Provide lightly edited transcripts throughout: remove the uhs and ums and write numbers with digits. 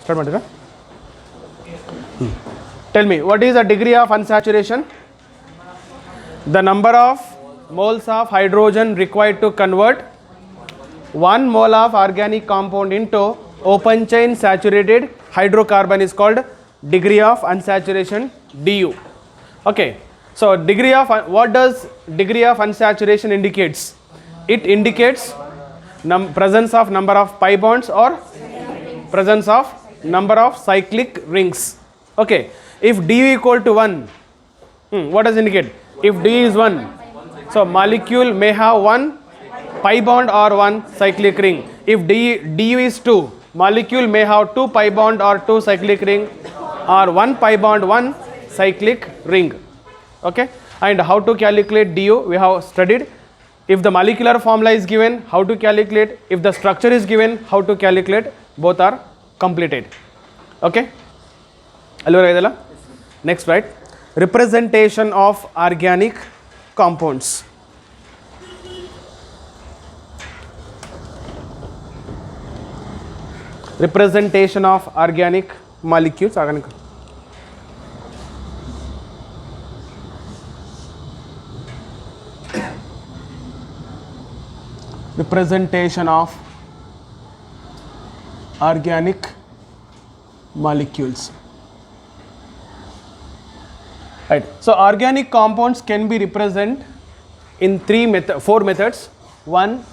Start Matira. Tell me, what is the degree of unsaturation? The number of moles of hydrogen required to convert 1 mole of organic compound into open chain saturated hydrocarbon is called degree of unsaturation, du. Okay, so degree of, what does degree of unsaturation indicates? It indicates presence of number of pi bonds or presence of number of cyclic rings. Okay, if du equal to 1, what does it indicate? If du is 1, so molecule may have 1 pi bond or 1 cyclic ring. If du is 2, molecule may have 2 pi bond or 2 cyclic ring, or 1 pi bond 1 cyclic ring. Okay, and how to calculate du we have studied. If the molecular formula is given, how to calculate. If the structure is given, how to calculate. Both are completed. Okay, next, right, representation of organic compounds. Representation of organic molecules, representation of organic molecules. Right. So organic compounds can be represented in 4 methods. 1,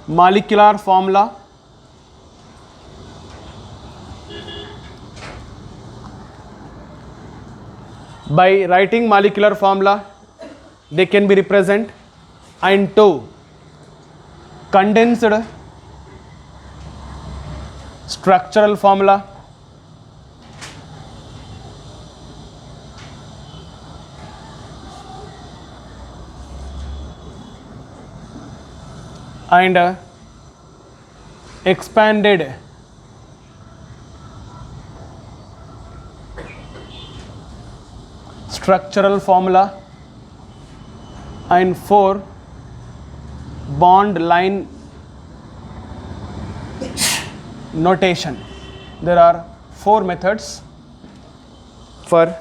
molecular formula. By writing molecular formula, they can be represented. And 2, condensed structural formula. And expanded structural formula. And 4, bond line notation. There are 4 methods for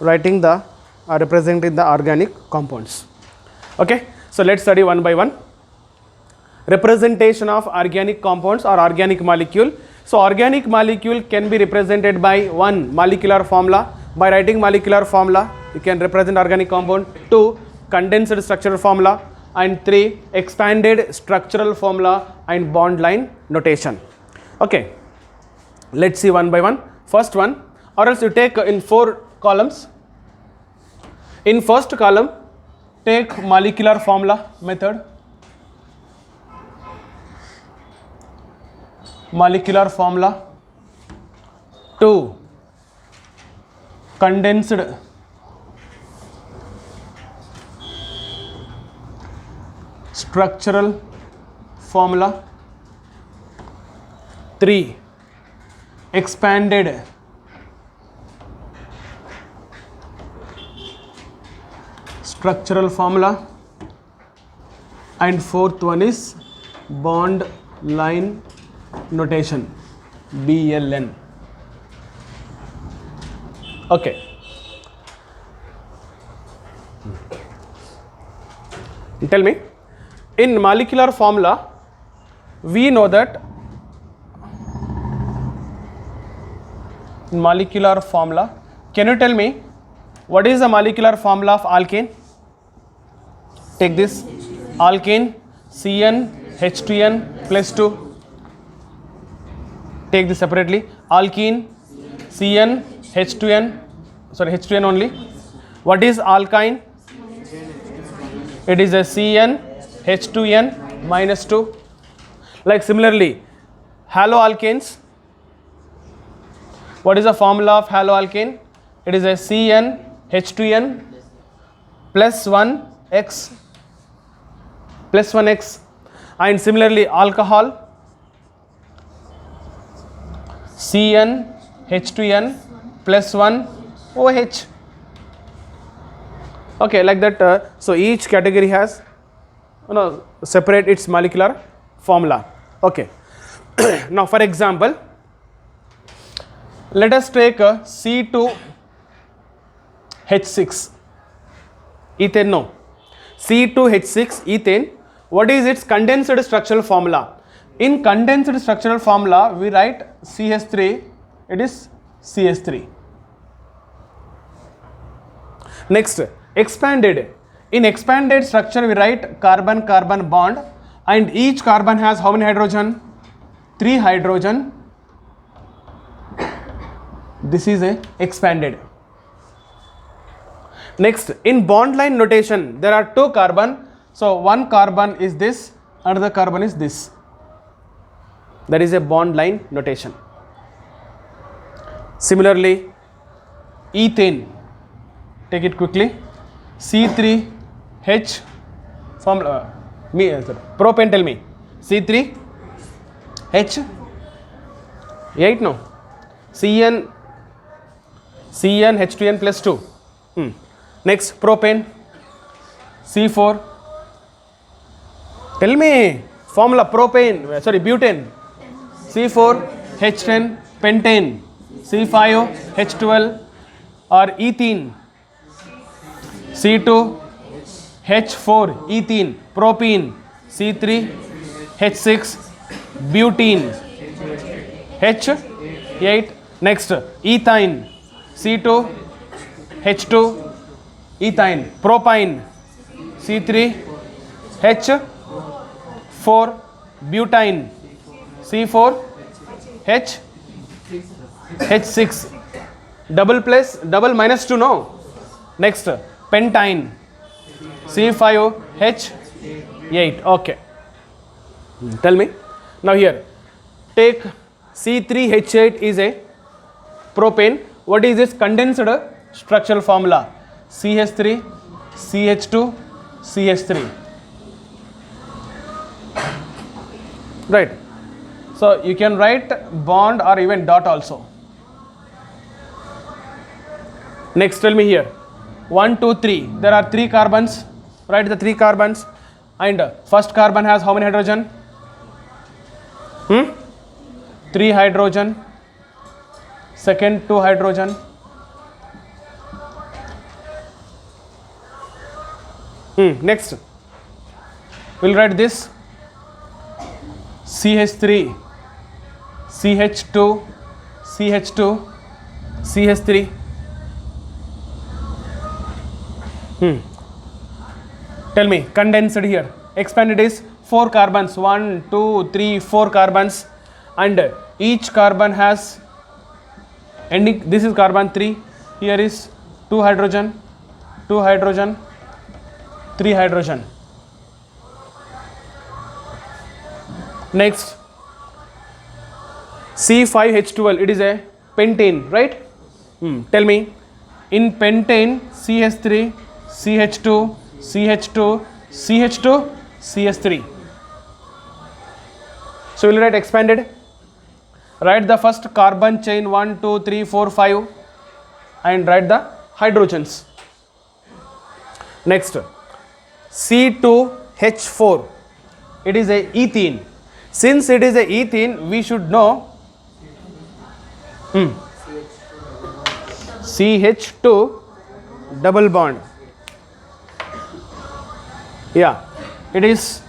writing the representing the organic compounds. Okay, so let's study one by one. Representation of organic compounds or organic molecule. So organic molecule can be represented by 1, molecular formula. By writing molecular formula, you can represent organic compound. 2, condensed structural formula. And 3, expanded structural formula and bond line notation. Okay, let's see one by one. First one, or else you take in 4 columns. In first column, take molecular formula method. Molecular formula. 2, condensed structural formula. 3, expanded structural formula. And 4th one is bond line notation, BLN. Okay. Tell me, in molecular formula, we know that in molecular formula, can you tell me what is the molecular formula of alkane? Take this, alkane CN H2N plus 2. Take this separately, alkene CN H2N, sorry H2N only. What is alkyne? It is a CN H2N minus 2. Like similarly, haloalkanes. What is the formula of haloalkane? It is a CN H2N plus 1x plus 1x. And similarly, alcohol, CN H2N plus 1 OH. Okay, like that. So each category has separate its molecular formula. Okay. Now for example, Let us take a C2H6 ethane. No, C2H6 ethane. What is its condensed structural formula? In condensed structural formula, we write CH3. It is CH3. Next, expanded. In expanded structure, we write carbon-carbon bond, and each carbon has how many hydrogen? 3 hydrogen. This is a expanded. Next, in bond line notation, there are 2 carbon. So one carbon is this, another carbon is this. That is a bond line notation. Similarly, ethane. Take it quickly. C3H formula. Propane, tell me. C3H8, no. CnH2n plus 2. Next, propane. C4. Tell me. Formula propane. Sorry, butane. C4H10 pentane. C5H12 or ethene. C2H4 ethene, propene. C3H6 butene. H8. Next, ethine. C2H2 ethine, propine. C3H4 butane. C4H6 double minus 2, no. Next, pentine. C5H8. Okay. Tell me. Now here, take C3H8 is a propane. What is its condensed structural formula? CH3, CH2, CH3. Right. So you can write bond or even dot also. Next, tell me here. 1, 2, 3. There are 3 carbons. Write the 3 carbons. And first carbon has how many hydrogen? 3 hydrogen. Second, 2 hydrogen. Next, we'll write this. CH3, CH2, CH2, CH3. Tell me, condensed here. Expanded is 4 carbons. 1, 2, 3, 4 carbons. And each carbon has ending. This is carbon 3. Here is 2 hydrogen, 2 hydrogen, 3 hydrogen. Next, C5H12. It is a pentane, right? Tell me, in pentane, CH3, CH2, CH2, CH2, CH3. So we'll write expanded. Write the first carbon chain 1, 2, 3, 4, 5 and write the hydrogens. Next, C2H4. It is a ethene. Since it is a ethene, we should know CH2 double bond. Yeah, it is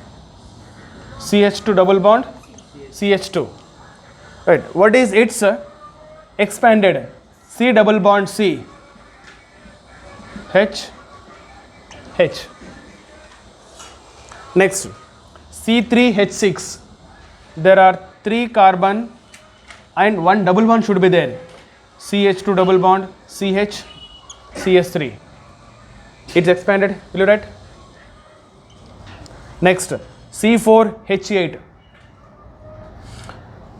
CH2 double bond, CH2. Right. What is its expanded? C double bond C, H, H. Next, C3H6. There are 3 carbon and 1 double bond should be there. CH2 double bond, CH, CH3. It's expanded. Will you write? Next, C4H8.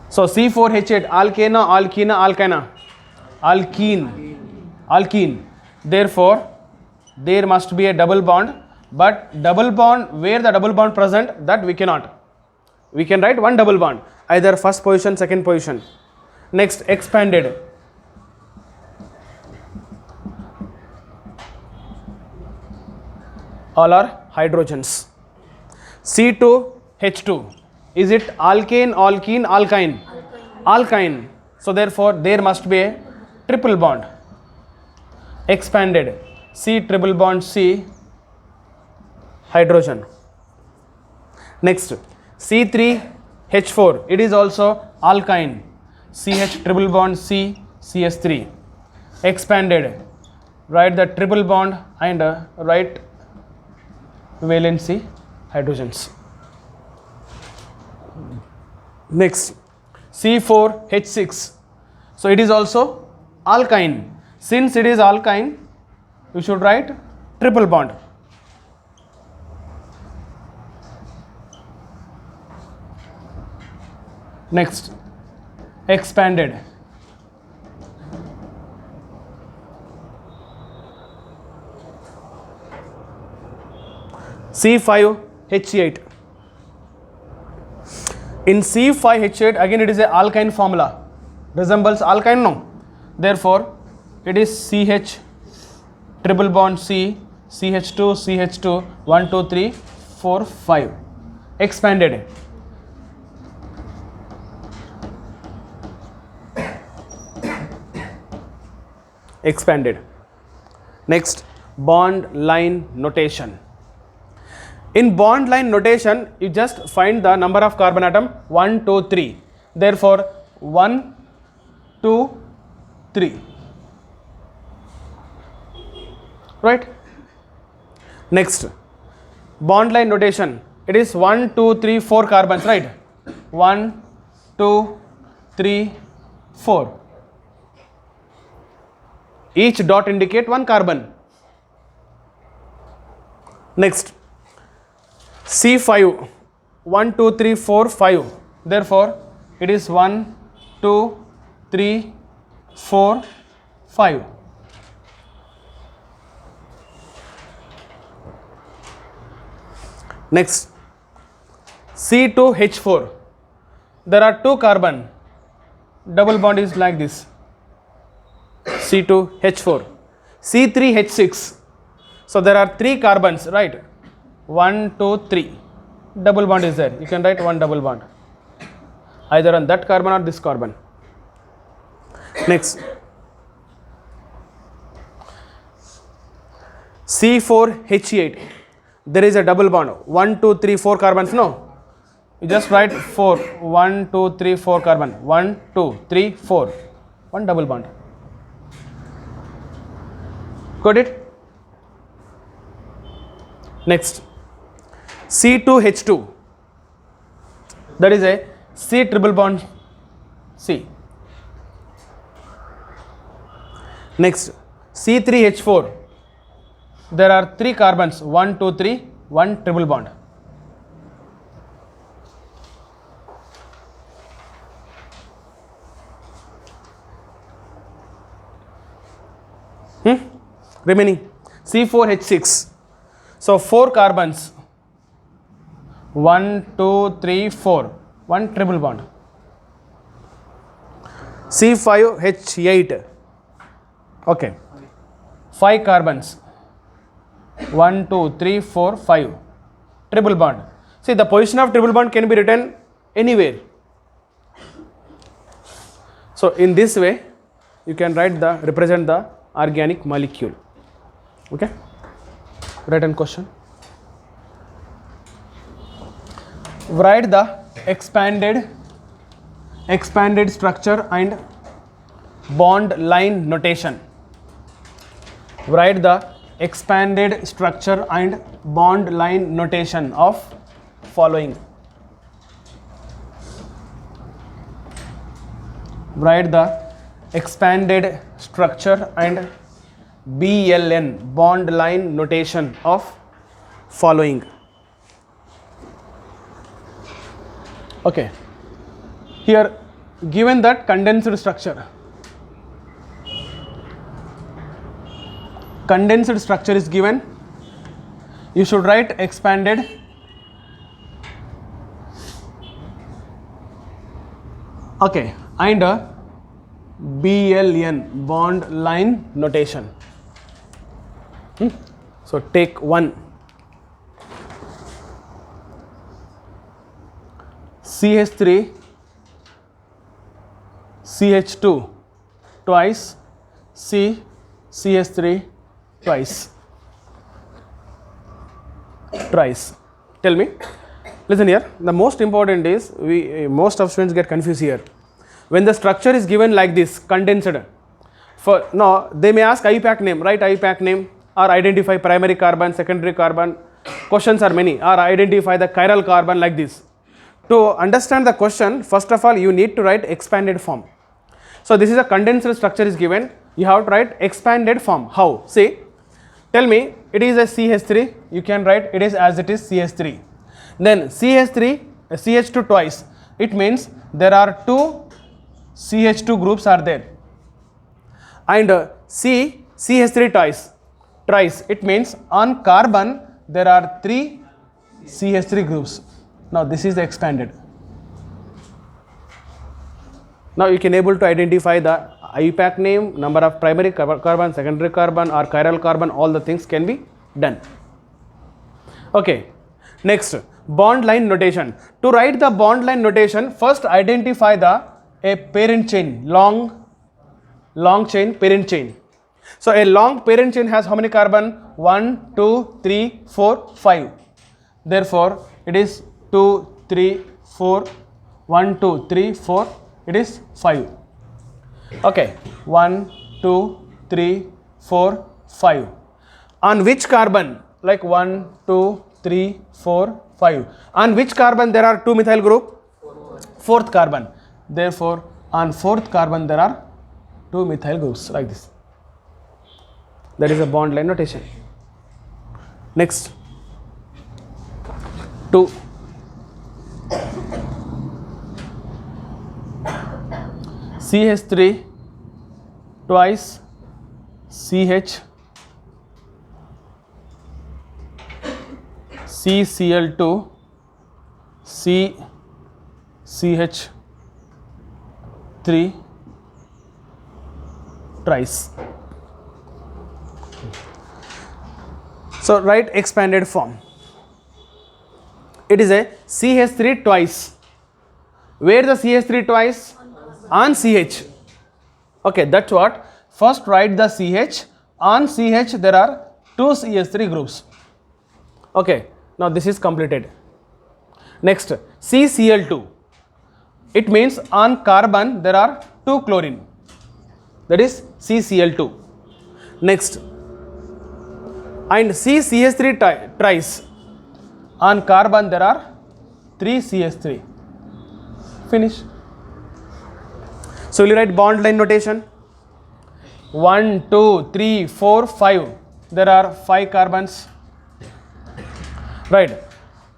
So C4H8, alkena, alkena, alkena, alkene, alkene. Therefore, there must be a double bond, but double bond, where the double bond present, that we cannot. We can write 1 double bond, either first position, second position. Next, expanded. All are hydrogens. C2H2. Is it alkane, alkene, alkyne? Alkyne. So therefore there must be a triple bond, expanded, C triple bond C hydrogen. Next, C3H4, it is also alkyne, CH triple bond C CS3, expanded, write the triple bond and write valency hydrogens. Next, C4H6, so it is also alkyne. Since it is alkyne, you should write triple bond. Next, expanded, C5H8. In C5H8 again it is a alkyne formula, resembles alkyne, no? Therefore it is CH triple bond C, CH2, CH2, 1, 2, 3, 4, 5, expanded. Expanded. Next, bond line notation. In bond line notation, you just find the number of carbon atom 1, 2, 3. Therefore, 1, 2, 3. Right? Next, bond line notation. It is 1, 2, 3, 4 carbons, right? 1, 2, 3, 4. Each dot indicate one carbon. Next, C5, 1, 2, 3, 4, 5. Therefore, it is 1, 2, 3, 4, 5. Next, C2H4. There are two carbon. Double bond is like this. C2H4. C3H6. So there are three carbons, right? 1, 2, 3. Double bond is there. You can write one double bond, either on that carbon or this carbon. Next, C4H8. There is a double bond. 1, 2, 3, 4 carbons. No, you just write 4. 1, 2, 3, 4 carbon. 1, 2, 3, 4. One double bond. Got it? Next, C2H2. That is a C triple bond C. Next, C3H4. There are three carbons. 1, 2, 3. One triple bond. Remaining C4H6. So 4 carbons. 1, 2, 3, 4. One triple bond. C5H8. Okay. 5 carbons. 1, 2, 3, 4, 5. Triple bond. See, the position of triple bond can be written anywhere. So in this way, you can represent the organic molecule. Okay. Written question. Write the expanded structure and bond line notation. Write the expanded structure and bond line notation of following. Write the expanded structure and BLN, bond line notation of following. Okay, here given that condensed structure is given, you should write expanded and BLN, bond line notation. So take one. CH3 CH2 twice, CH3 twice. Tell me. Listen here. The most important is most of students get confused here. When the structure is given like this, condensed. For now, they may ask IUPAC name. Write IUPAC name or identify primary carbon, secondary carbon. Questions are many. Or identify the chiral carbon like this. To understand the question, first of all, you need to write expanded form. So this is a condensed structure is given. You have to write expanded form. How? See, tell me it is a CH3. You can write it is as it is CH3. Then CH2 twice. It means there are two CH2 groups are there. And CH3 twice. It means on carbon there are three CH3 groups. Now this is the expanded. Now you can able to identify the IUPAC name, number of primary carbon, secondary carbon or chiral carbon, all the things can be done. Okay, next bond line notation. To write the bond line notation, first identify a parent chain, long chain, parent chain. So a long parent chain has how many carbon? 1, 2, 3, 4, 5. Therefore, it is 2, 3, 4, 1, 2, 3, 4, it is 5. Okay, 1, 2, 3, 4, 5. On which carbon? Like 1, 2, 3, 4, 5. On which carbon there are two methyl group? Fourth carbon. Therefore, on fourth carbon there are two methyl groups like this. That is a bond line notation. Next, 2. CH3 twice CH, CCl2 CH3 twice. So write expanded form. It is a CH3 twice. Where the CH3 twice? On CH. Okay, that's what. First write the CH. On CH there are two CH3 groups. Okay, now this is completed. Next, CCl2. It means on carbon there are two chlorine. That is CCl2. Next, and CCH3 twice. On carbon there are 3 CH3. Finish. So will you write bond line notation? 1, 2, 3, 4, 5. There are 5 carbons. Right.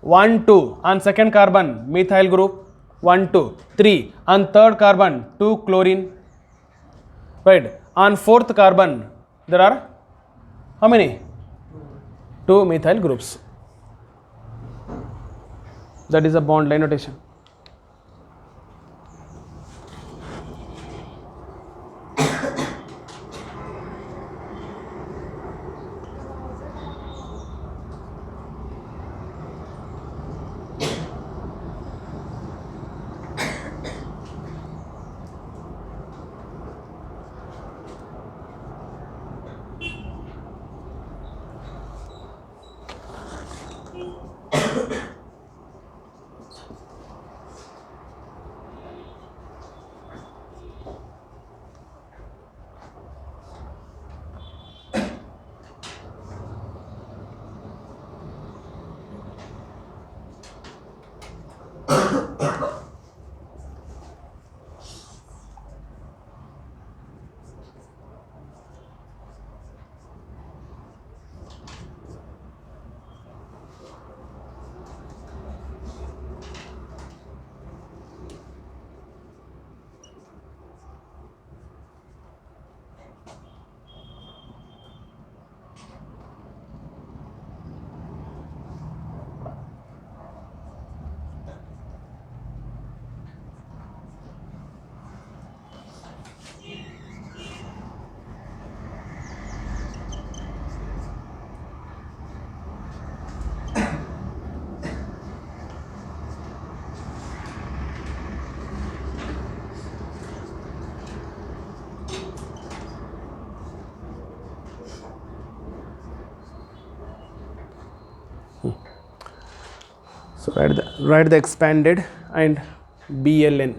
1, 2. On second carbon, methyl group. 1, 2, 3. On third carbon, 2 chlorine. Right. On fourth carbon, there are how many? 2 methyl groups. That is a bond line notation. write the expanded and BLN.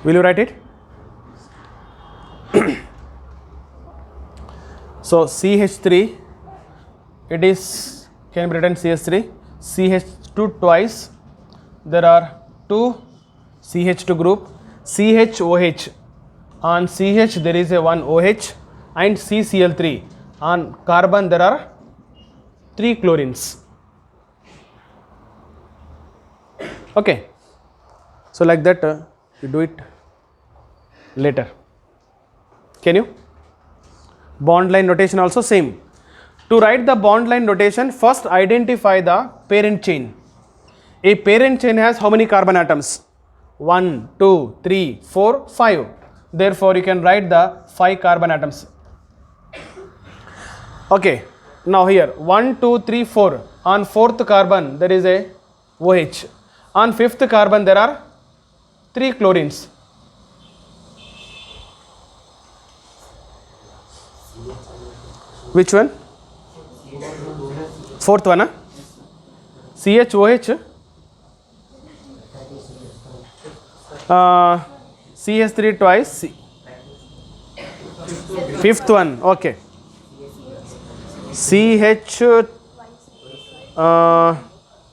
Will you write it? So CH3, it is can be written CH3, CH2 twice. There are two CH2 group, CHOH. On CH there is a one OH and CCl3. On carbon there are three chlorines. Okay. So like that you do it later. Can you? Bond line notation also same. To write the bond line notation, first identify the parent chain. A parent chain has how many carbon atoms? 1, 2, 3, 4, 5. Therefore, you can write the 5 carbon atoms. Okay. Now here 1, 2, 3, 4. On 4th carbon there is a OH. On 5th carbon there are 3 chlorines. Which one? 4th one, huh? CHOH, CH3 twice, 5th one, okay. CH,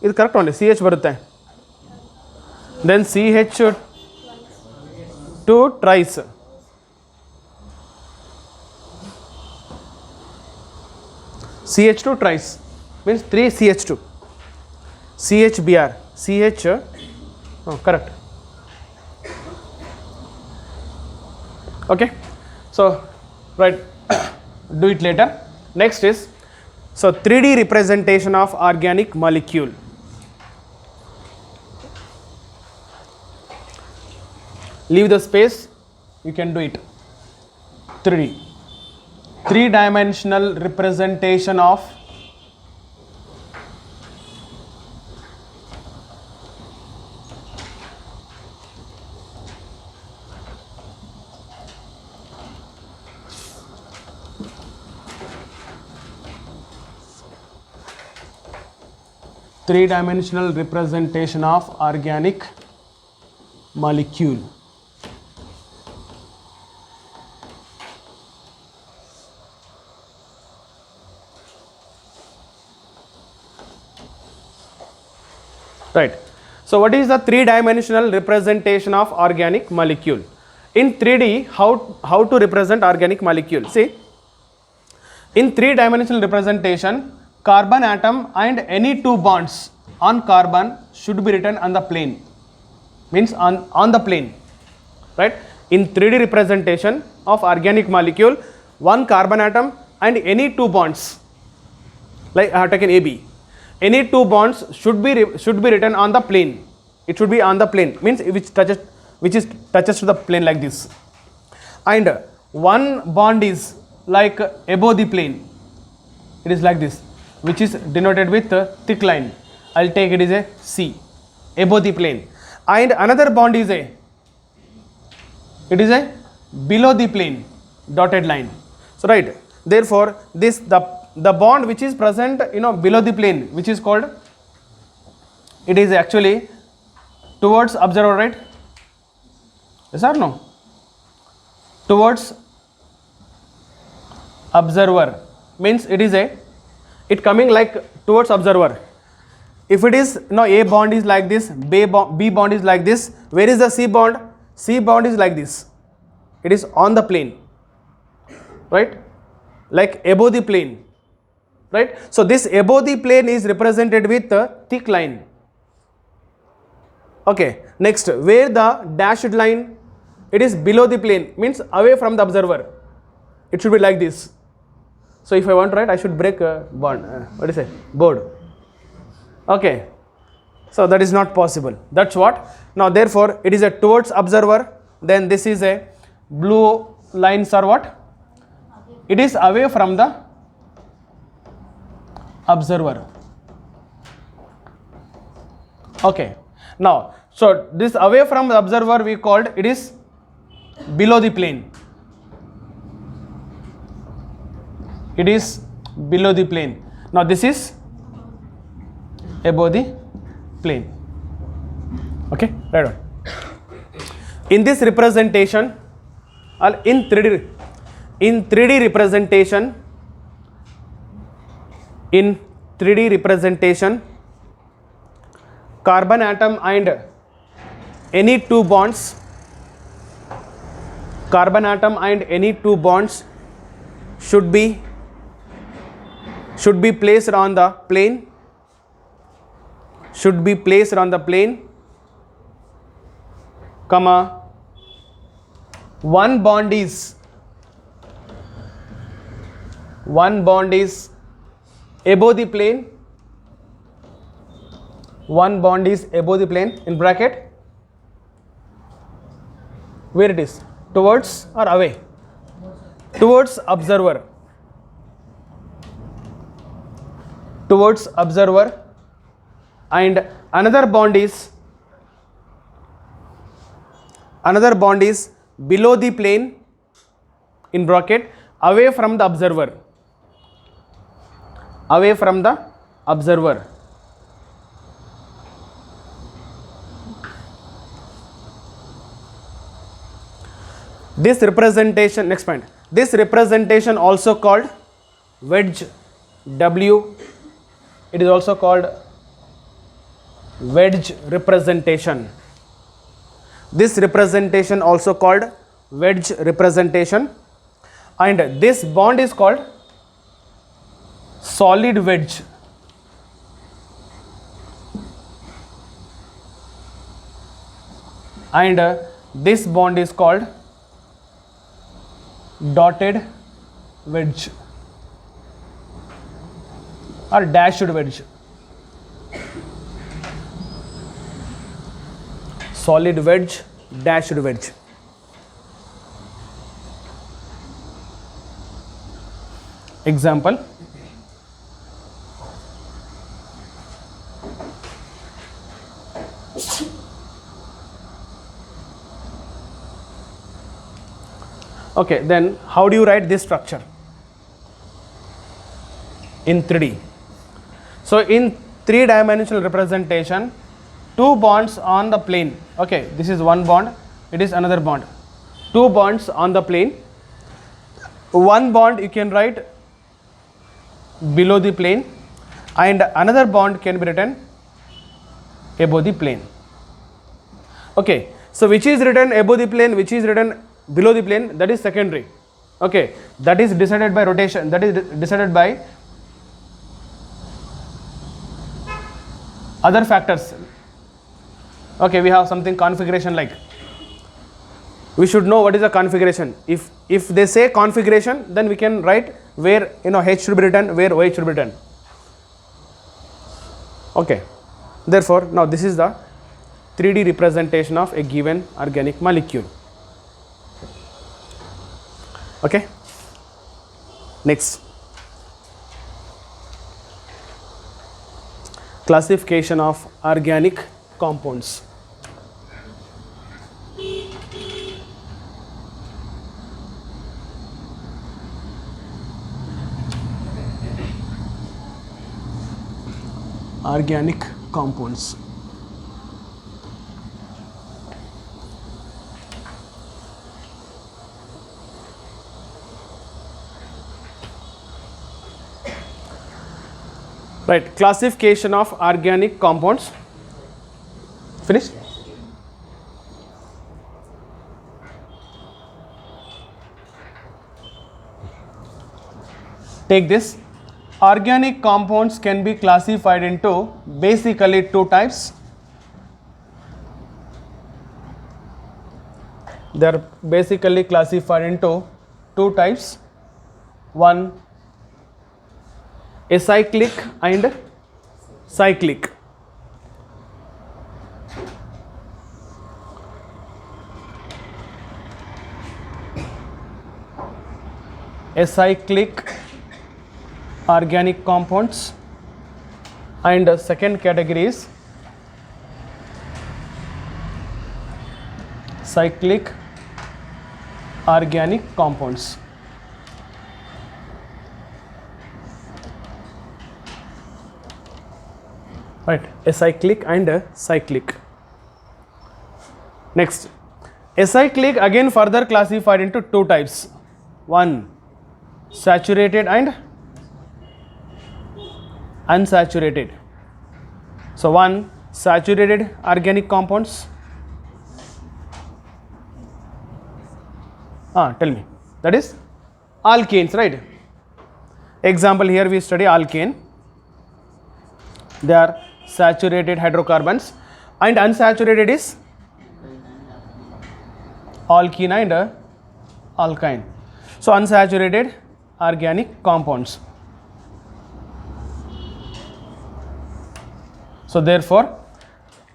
ಇದು correct ನೋಡಿ, CH ಬರುತ್ತೆ. Then CH2 twice. CH2 twice means 3 CH2. CHBr, CH, oh, correct. Okay, so right, do it later. Next is, so 3D representation of organic molecule. Leave the space, you can do it. 3D, 3-dimensional representation of organic molecule. Right. So what is the 3-dimensional representation of organic molecule? In 3D, how to represent organic molecule? See, in 3-dimensional representation, carbon atom and any 2 bonds on carbon should be written on the plane. Means on the plane, right? In 3D representation of organic molecule, 1 carbon atom and any 2 bonds, like I have taken AB. Any 2 bonds should be written on the plane. It should be on the plane, means which touches to the plane like this. And 1 bond is like above the plane. It is like this, which is denoted with a thick line. I'll take it as a C, above the plane. And another bond is it is a below the plane, dotted line. So right, therefore this the bond which is present below the plane, which is called, it is actually towards observer, right? Yes or no? Towards observer means it coming like towards observer. If it is A bond is like this, B bond is like this, where is the C bond? C bond is like this. It is on the plane, right? Like above the plane, right? So this above the plane is represented with a thick line. Okay, next, where the dashed line, it is below the plane, means away from the observer. It should be like this. So if I want to write, I should break a bond. What is it? Board. Okay. So that is not possible. That's what. Now therefore, it is a towards observer. Then this is a blue lines are what? It is away from the observer. Okay. Now, so this away from the observer we called, it is below the plane. It is below the plane. Now this is above the plane. Okay, right on. In this representation, or in 3D representation, in 3D representation, carbon atom and any two bonds, carbon atom and any two bonds should be placed on the plane, should be placed on the plane, comma, one bond is above the plane, one bond is above the plane, in bracket, where it is, towards or away, towards observer, towards observer, and another bond is below the plane, in bracket, away from the observer, away from the observer. This representation, next point, this representation also called wedge W, it is also called wedge representation. This representation also called wedge representation, and this bond is called solid wedge. And this bond is called dotted wedge or dashed wedge. Solid wedge, dashed wedge. Example. Okay, then how do you write this structure in 3D? So in 3-dimensional representation, two bonds on the plane. Okay, this is one bond, it is another bond. Two bonds on the plane. One bond you can write below the plane, and another bond can be written above the plane. Okay, so which is written above the plane, which is written below the plane, that is secondary. Okay, that is decided by rotation, that is decided by other factors. Okay, we have something configuration like. We should know what is the configuration. If they say configuration, then we can write where H should be written, where Y should be written. Okay, therefore now this is the 3D representation of a given organic molecule. Okay, next, classification of organic compounds. Organic compounds. Right, classification of organic compounds. Finished? Take this. Organic compounds can be classified into basically two types. They are basically classified into two types. One, acyclic and cyclic. Acyclic organic compounds, and the second category is cyclic organic compounds. Right, acyclic and cyclic. Next, acyclic again further classified into two types. One, saturated and unsaturated. So one, saturated organic compounds. Tell me, that is alkanes, right? Example, here we study alkane. They are saturated hydrocarbons, and unsaturated is alkene and alkyne. So unsaturated organic compounds. So therefore,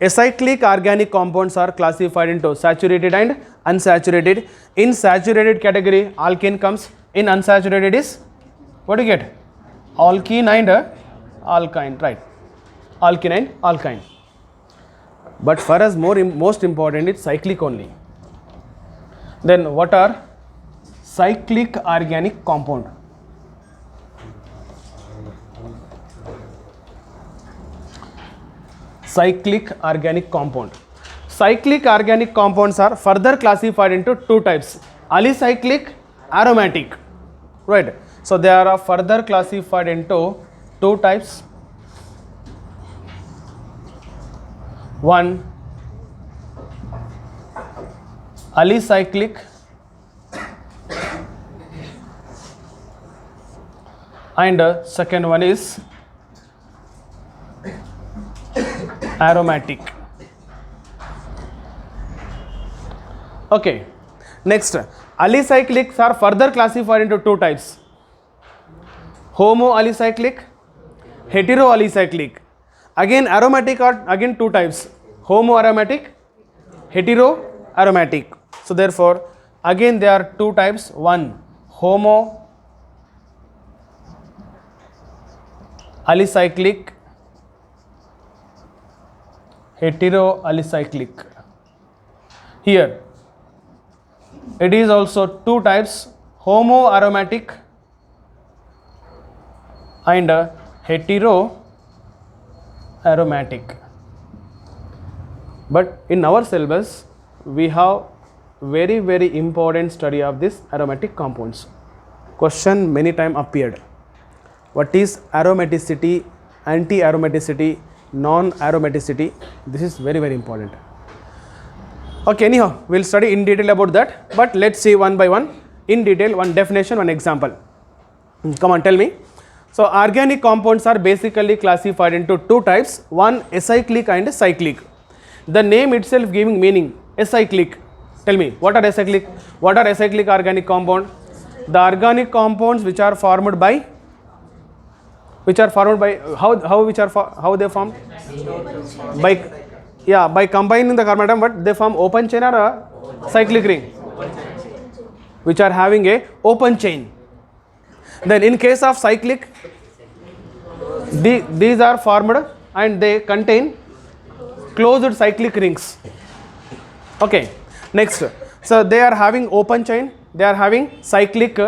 acyclic organic compounds are classified into saturated and unsaturated. In saturated category, alkane comes. In unsaturated is, what do you get? Alkene and alkyne, right? Alkene and alkyne. But for us, most important is cyclic only. Then what are cyclic organic compound? Cyclic organic compound. Cyclic organic compounds are further classified into two types: alicyclic, aromatic. Right. So they are further classified into two types. One, alicyclic and second one is aromatic. Okay. Next, alicyclics are further classified into two types: homoalicyclic, heteroalicyclic. Again, aromatic are again two types: homoaromatic, heteroaromatic. So therefore, again there are two types: one, homoalicyclic, heteroalicyclic. Here it is also two types: homoaromatic and heteroaromatic. But in our syllabus we have very important study of this aromatic compounds. Question many time appeared: what is aromaticity, anti-aromaticity, non-aromaticity? This is very important. Okay, anyhow, we'll study in detail about that, but let's see one by one in detail, one definition, one example. Come on, tell me. So organic compounds are basically classified into two types: one, acyclic and cyclic. The name itself giving meaning, acyclic. Tell me, what are acyclic? What are acyclic organic compound? The organic compounds which are formed by how they form? By combining the carbon atom, but they form open chain or a cyclic ring, which are having a open chain. Then in case of cyclic, these are formed and they contain closed cyclic rings. Okay. Next, so they are having open chain, they are having cyclic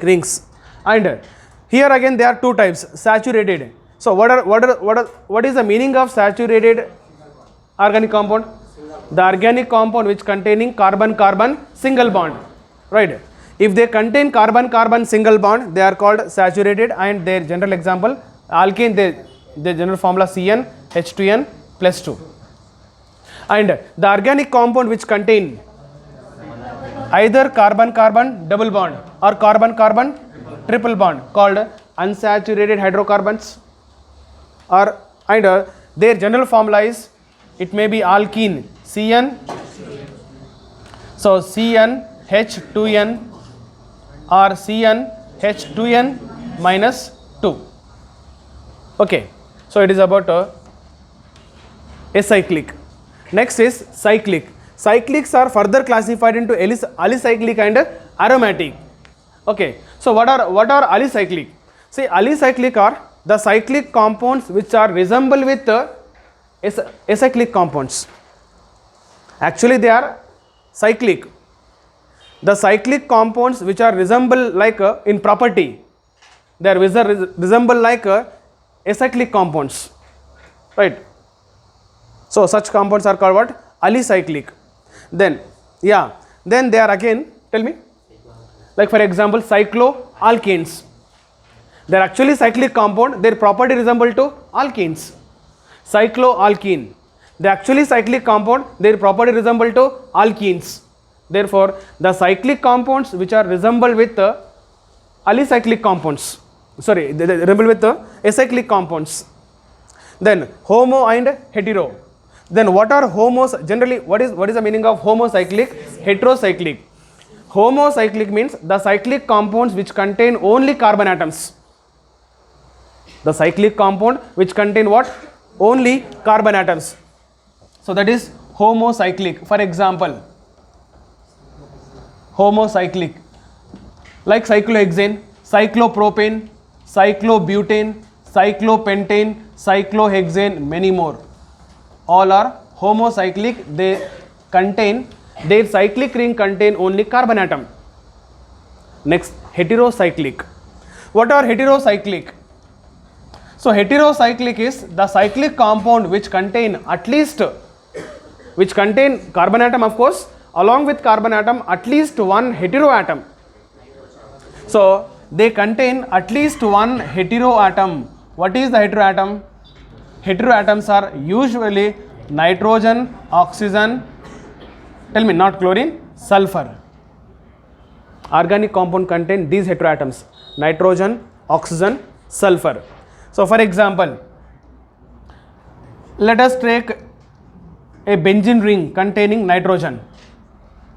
rings, and here again there are two types: saturated. So what is the meaning of saturated organic compound? The organic compound which containing carbon-carbon single bond, right? If they contain carbon-carbon single bond, they are called saturated, and their general example, alkane, their general formula CN H2N plus 2. And the organic compound which contain either carbon-carbon double bond or carbon-carbon triple bond, called unsaturated hydrocarbons, and their general formula is, it may be alkene CN. So CnH2n or CnH2n minus 2. Okay, so it is about acyclic. Next is cyclic. Cyclics are further classified into alicyclic and aromatic. Okay, so what are alicyclic? See, alicyclic are the cyclic compounds which are resemble with acyclic compounds. Actually they are cyclic. The cyclic compounds which are resemble like in property, they are resemble like acyclic compounds, right? So such compounds are called what? Alicyclic. Then then they are again, tell me, like for example cycloalkanes. They are actually cyclic compound, their property resemble to alkenes. Cycloalkene, they are actually cyclic compound, their property resemble to alkenes. Therefore the cyclic compounds which are resemble with alicyclic compounds, sorry, they resemble with acyclic compounds. Then homo and hetero. Then what are homos? Generally what is the meaning of homocyclic, heterocyclic? Homocyclic means the cyclic compounds which contain only carbon atoms. The cyclic compound which contain what? Only carbon atoms. So that is homocyclic. For example, homocyclic like cyclohexane, cyclopropane, cyclobutane, cyclopentane, cyclohexane, many more. All are homocyclic. They contain, their cyclic ring contain only carbon atom. Next, heterocyclic. What are heterocyclic? So heterocyclic is the cyclic compound which contain at least, which contain carbon atom, of course, along with carbon atom at least one hetero atom. So they contain at least one hetero atom. What is the hetero atom? Heteroatoms are usually nitrogen, oxygen, tell me, not chlorine, sulfur. Organic compound contain these heteroatoms: nitrogen, oxygen, sulfur. So for example, let us take a benzene ring containing nitrogen.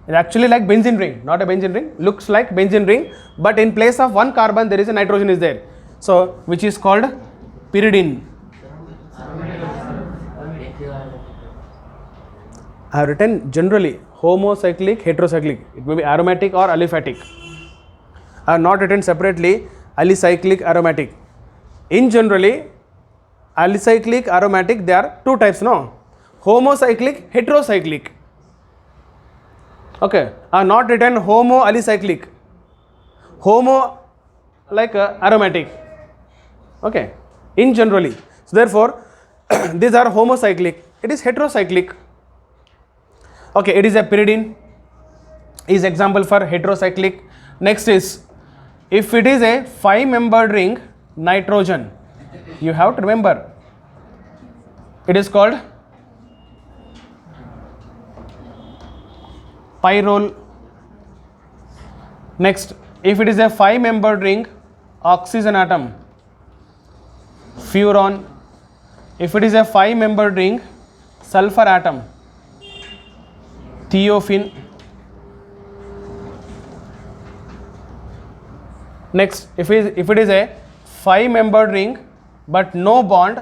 It actually like benzene ring, not a benzene ring, looks like benzene ring, but in place of one carbon there is a nitrogen is there. So which is called pyridine. I have written generally homocyclic, heterocyclic. It may be aromatic or aliphatic. I have not written separately alicyclic, aromatic. In generally, alicyclic, aromatic, there are two types, no? Homocyclic, heterocyclic. Okay, I have not written homo alicyclic. Homo like aromatic. Okay, in generally. So therefore, these are homocyclic. It is heterocyclic. Okay, it is a pyridine, is example for heterocyclic. Next is, if it is a 5-membered ring, nitrogen, you have to remember, it is called pyrrole. Next, if it is a 5-membered ring, oxygen atom, furan. If it is a 5-membered ring, sulfur atom, thiophene. Next, if it is a 5-membered ring but no bond,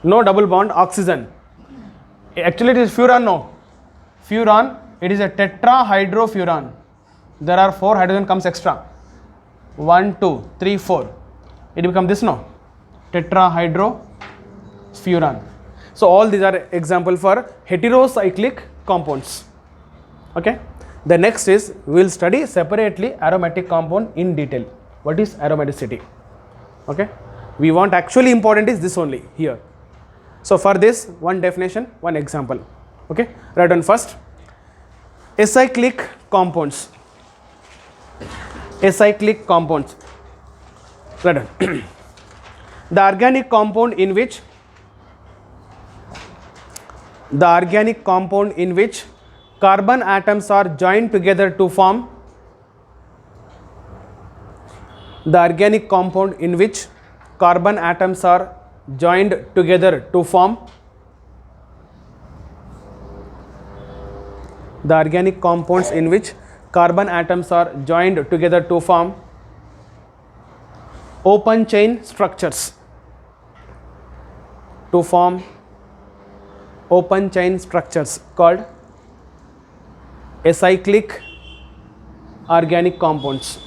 no double bond, oxygen. Actually it is furan, no. Furan, it is a tetrahydrofuran. There are 4 hydrogen comes extra. 1, 2, 3, 4. It becomes this, no. Tetrahydrofuran. So all these are example for heterocyclic compounds. Okay. The next is, we will study separately aromatic compound in detail. What is aromaticity? Okay. We want actually important is this only here. So for this, one definition, one example. Okay. Write down first. Acyclic compounds. Acyclic compounds. Write down. The organic compound in which carbon atoms are joined together to form the organic compound in which carbon atoms are joined together to form The organic compounds in which carbon atoms are joined together to form open chain structures. To form open chain structures called acyclic organic compounds.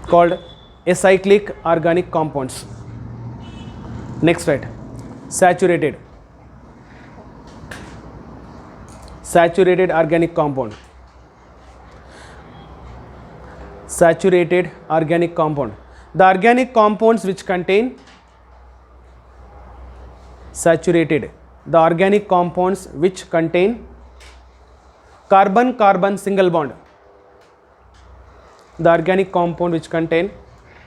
Called acyclic organic compounds. Next, right, saturated organic compound. Saturated organic compound. The organic compounds which contain saturated, the organic compounds which contain carbon-carbon single bond. The organic compound which contain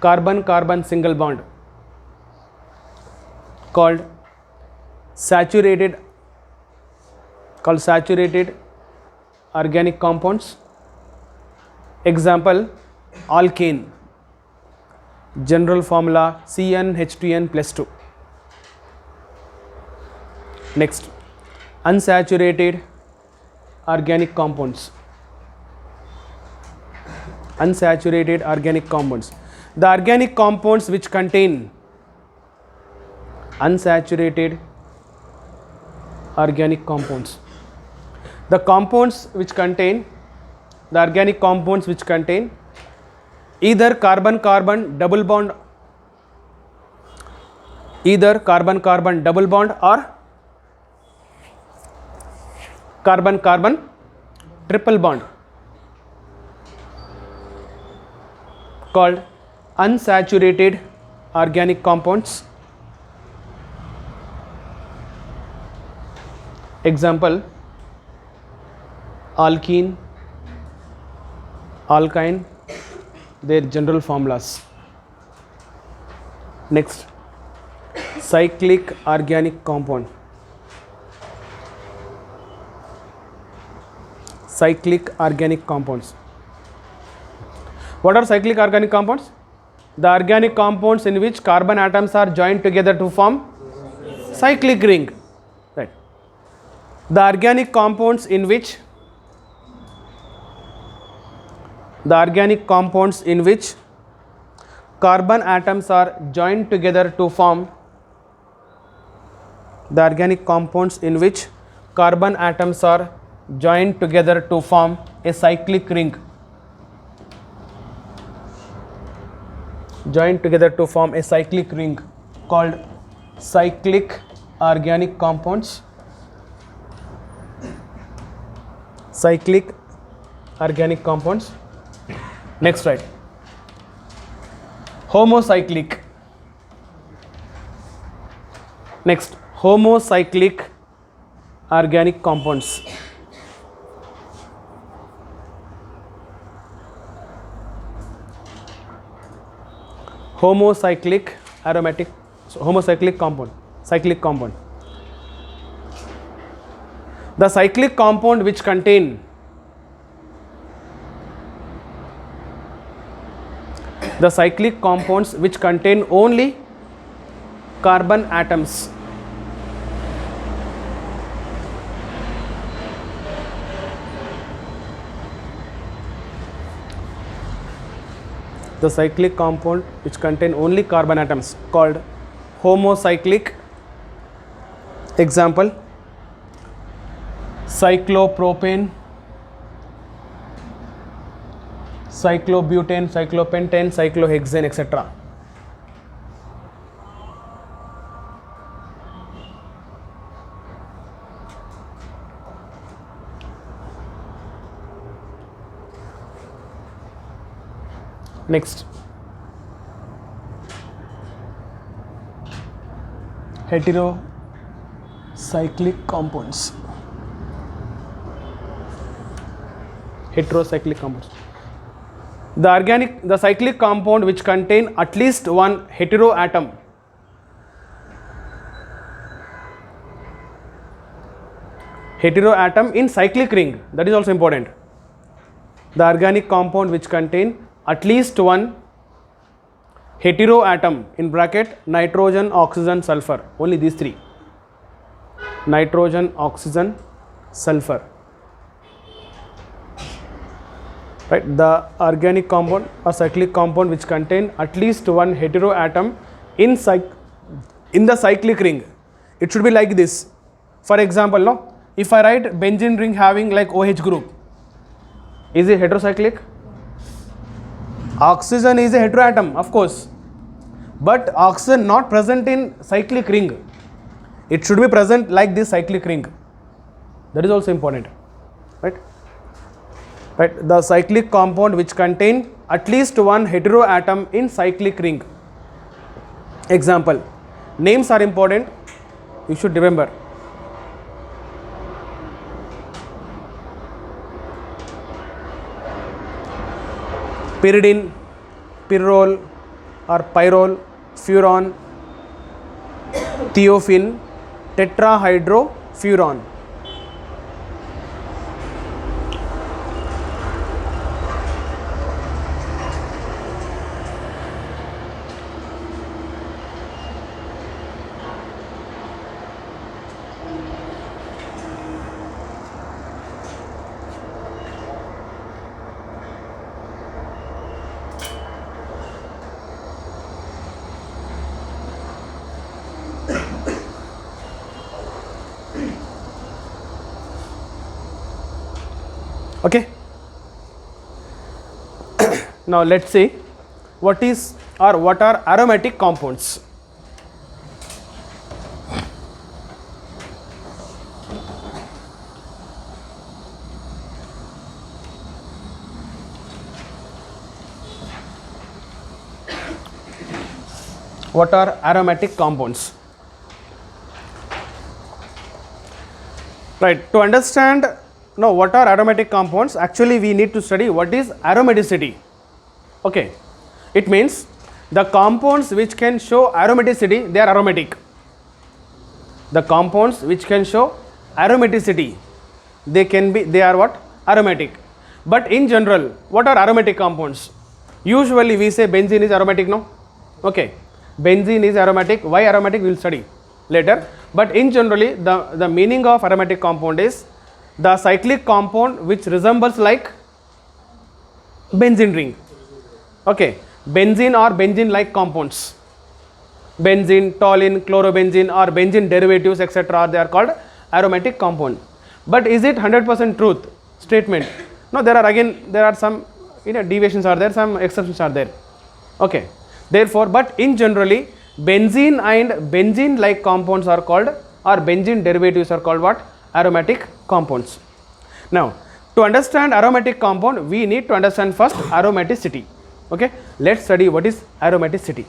carbon-carbon single bond called saturated organic compounds. Example, alkane, general formula CnH2n plus 2. Next, unsaturated organic compounds. Unsaturated organic compounds. The organic compounds which contain unsaturated organic compounds. The compounds which contain, the organic compounds which contain either carbon-carbon double bond, or carbon-carbon triple bond, called unsaturated organic compounds. Example, alkene, alkyne, their general formulas. Next, cyclic organic compound. Cyclic organic compounds. What are cyclic organic compounds? The organic compounds in which carbon atoms are joined together to form cyclic ring. Right. The organic compounds in which carbon atoms are joined together to form a cyclic ring. Called cyclic organic compounds. Cyclic organic compounds. Next, right, homocyclic. Next, homocyclic organic compounds. Homocyclic compound, cyclic compound. The cyclic compound which contain only carbon atoms. The cyclic compound which contain only carbon atoms called homocyclic. Example, cyclopropane, cyclobutane, cyclopentane, cyclohexane, etc. Next, heterocyclic compounds. Heterocyclic compounds. The cyclic compound which contain at least one heteroatom. Heteroatom in cyclic ring, that is also important. The organic compound which contain at least one heteroatom, in bracket nitrogen, oxygen, sulfur, only these three. Nitrogen, oxygen, sulfur. Right, the organic compound or cyclic compound which contain at least one heteroatom in the cyclic ring. It should be like this. For example, no, if I write benzene ring having like OH group, is it heterocyclic? Oxygen is a heteroatom, of course, but oxygen not present in cyclic ring. It should be present like this cyclic ring. That is also important, right? Right, the cyclic compound which contain at least one heteroatom in cyclic ring. Example, names are important, you should remember. Pyridine, pyrrole or pyrrole, furan, thiophene, tetrahydrofuran. Okay. Now let's see what are aromatic compounds. What are aromatic compounds? Right, to understand now what are aromatic compounds, actually we need to study what is aromaticity. Okay, it means the compounds which can show aromaticity, they are aromatic. The compounds which can show aromaticity, they are what? Aromatic. But in general, what are aromatic compounds? Usually we say benzene is aromatic, no? Okay, benzene is aromatic. Why aromatic? We will study later. But in generally, the meaning of aromatic compound is the cyclic compound which resembles like benzene ring. Okay, benzene or benzene like compounds, benzene, toluene, chlorobenzene or benzene derivatives etc. they are called aromatic compound. But is it 100% truth statement? No, there are some deviations are there, some exceptions are there. Okay, therefore, but in generally benzene and benzene like compounds are called, or benzene derivatives are called what? Aromatic compounds. Now to understand aromatic compound, we need to understand first aromaticity. Okay, let's study what is aromaticity.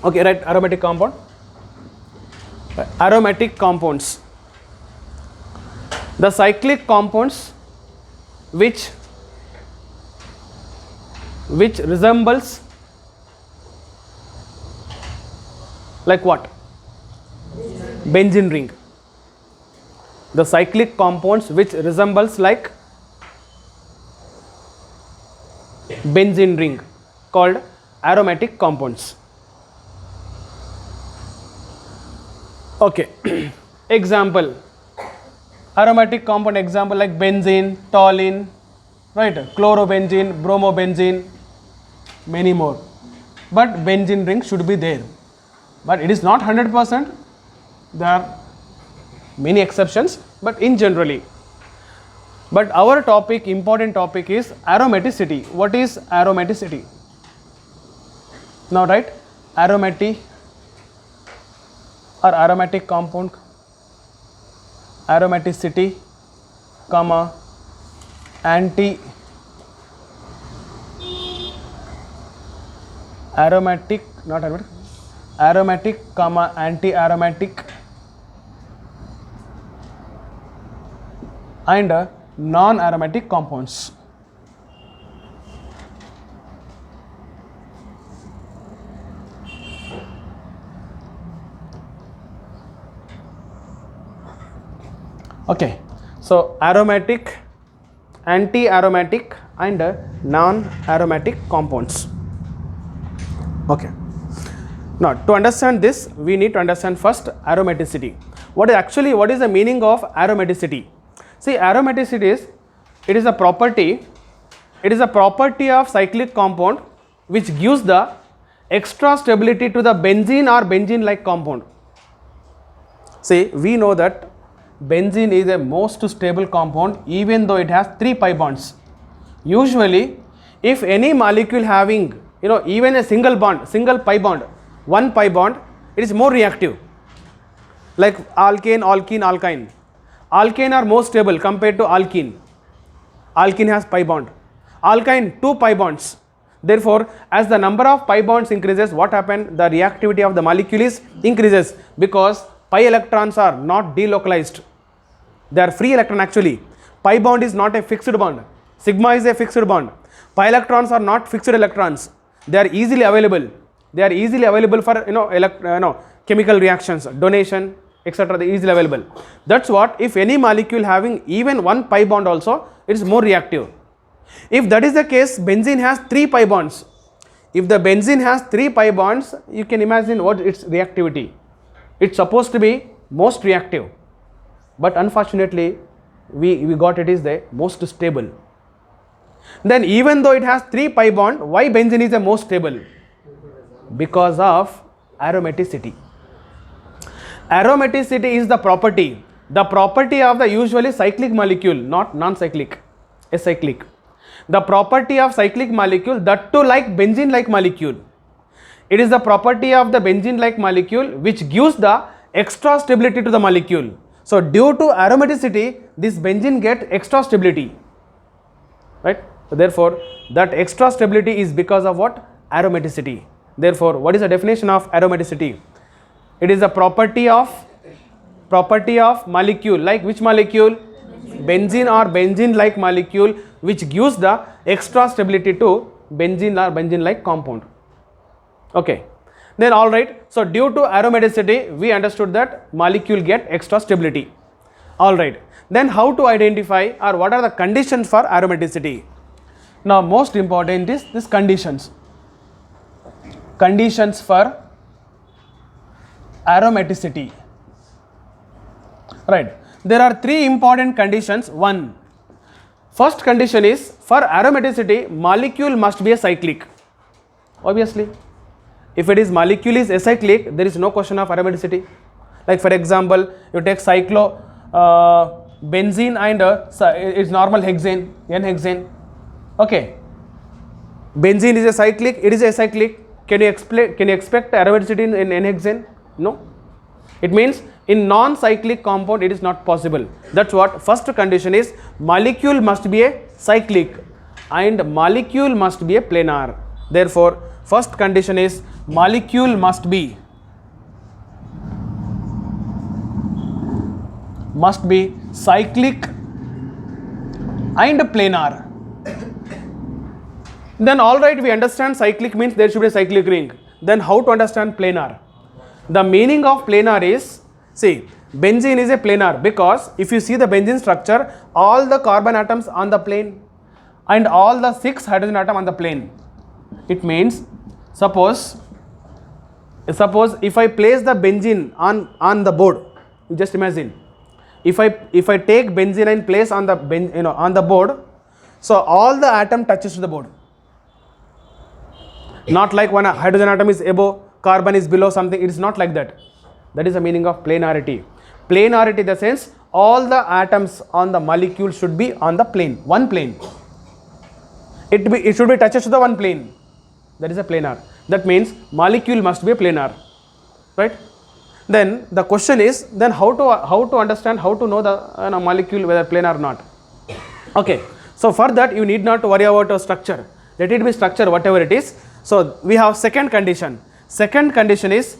Okay, right, aromatic compound. Aromatic compounds, the cyclic compounds which resembles like what? Benzene ring. The cyclic compounds which resembles like benzene ring called aromatic compounds. Okay, example, aromatic compound example like benzene, toluene, right, chlorobenzene, bromobenzene, many more. But benzene ring should be there, but it is not 100%. There are many exceptions, but in generally. But our topic, important topic is aromaticity. What is aromaticity? Now write aromatic or aromatic compound, aromaticity, comma, aromatic, not aromatic, aromatic, comma, anti-aromatic and non-aromatic compounds. Okay, so aromatic, anti-aromatic and non-aromatic compounds. Okay, now to understand this, we need to understand first aromaticity. What is the meaning of aromaticity? See, aromaticity is, it is a property of cyclic compound which gives the extra stability to the benzene or benzene like compound. See, we know that benzene is a most stable compound even though it has 3 pi bonds. Usually, if any molecule having, even a single pi bond, 1 pi bond, it is more reactive. Like alkane, alkene, alkyne. Alkane are more stable compared to alkene. Alkene has pi bond. Alkyne 2 pi bonds. Therefore, as the number of pi bonds increases, what happens? The reactivity of the molecule is increases because pi electrons are not delocalized. They are free electron actually. Pi bond is not a fixed bond. Sigma is a fixed bond. Pi electrons are not fixed electrons. They are easily available. They are easily available for chemical reactions, donation, etc. They are easily available. That's what, if any molecule having even 1 pi bond also, it is more reactive. If that is the case, benzene has 3 pi bonds. If the benzene has 3 pi bonds, you can imagine what its reactivity. It's supposed to be most reactive, but unfortunately we got it is the most stable. Then even though it has 3 pi bond, why benzene is the most stable? Because of aromaticity. Aromaticity is the property of the usually cyclic molecule, not non-cyclic, acyclic. The property of cyclic molecule, that too like benzene like molecule. It is the property of the benzene like molecule which gives the extra stability to the molecule. So due to aromaticity, this benzene get extra stability, right? So therefore, that extra stability is because of what? Aromaticity. Therefore, what is the definition of aromaticity? It is a property of molecule. Like which molecule? Benzene or benzene like molecule which gives the extra stability to benzene or benzene like compound. Okay. Then all right. So due to aromaticity, we understood that molecule get extra stability. All right. Then how to identify or what are the conditions for aromaticity? Now most important is this conditions. Conditions for aromaticity. Right. There are 3 important conditions. First condition is, for aromaticity, molecule must be a cyclic. Obviously, if it is molecule is acyclic, there is no question of aromaticity. Like for example, you take benzene and its normal hexane, N-hexane. Okay. Benzene is a cyclic, it is acyclic. Can you expect aromaticity in N-hexane? No. It means in non-cyclic compound it is not possible. That's what first condition is. Molecule must be a cyclic and molecule must be a planar. Therefore, first condition is molecule must be cyclic and planar. Then all right, we understand cyclic means there should be a cyclic ring. Then how to understand planar? The meaning of planar is, see, benzene is a planar because if you see the benzene structure, all the carbon atoms on the plane and all the 6 hydrogen atom on the plane. It means, suppose if I place the benzene on the board, you just imagine, if I take benzene and place on the on the board, so all the atom touches to the board. Not like when a hydrogen atom is above, carbon is below something. It is not like that. That is the meaning of planarity. Planarity in the sense all the atoms on the molecule should be on the plane, one plane. It should be touches to the one plane. That is a planar. That means molecule must be a planar, right? Then the question is, then how to understand, how to know the molecule whether planar or not? Okay. So for that you need not to worry about a structure. Let it be structure whatever it is. So we have second condition. Second condition is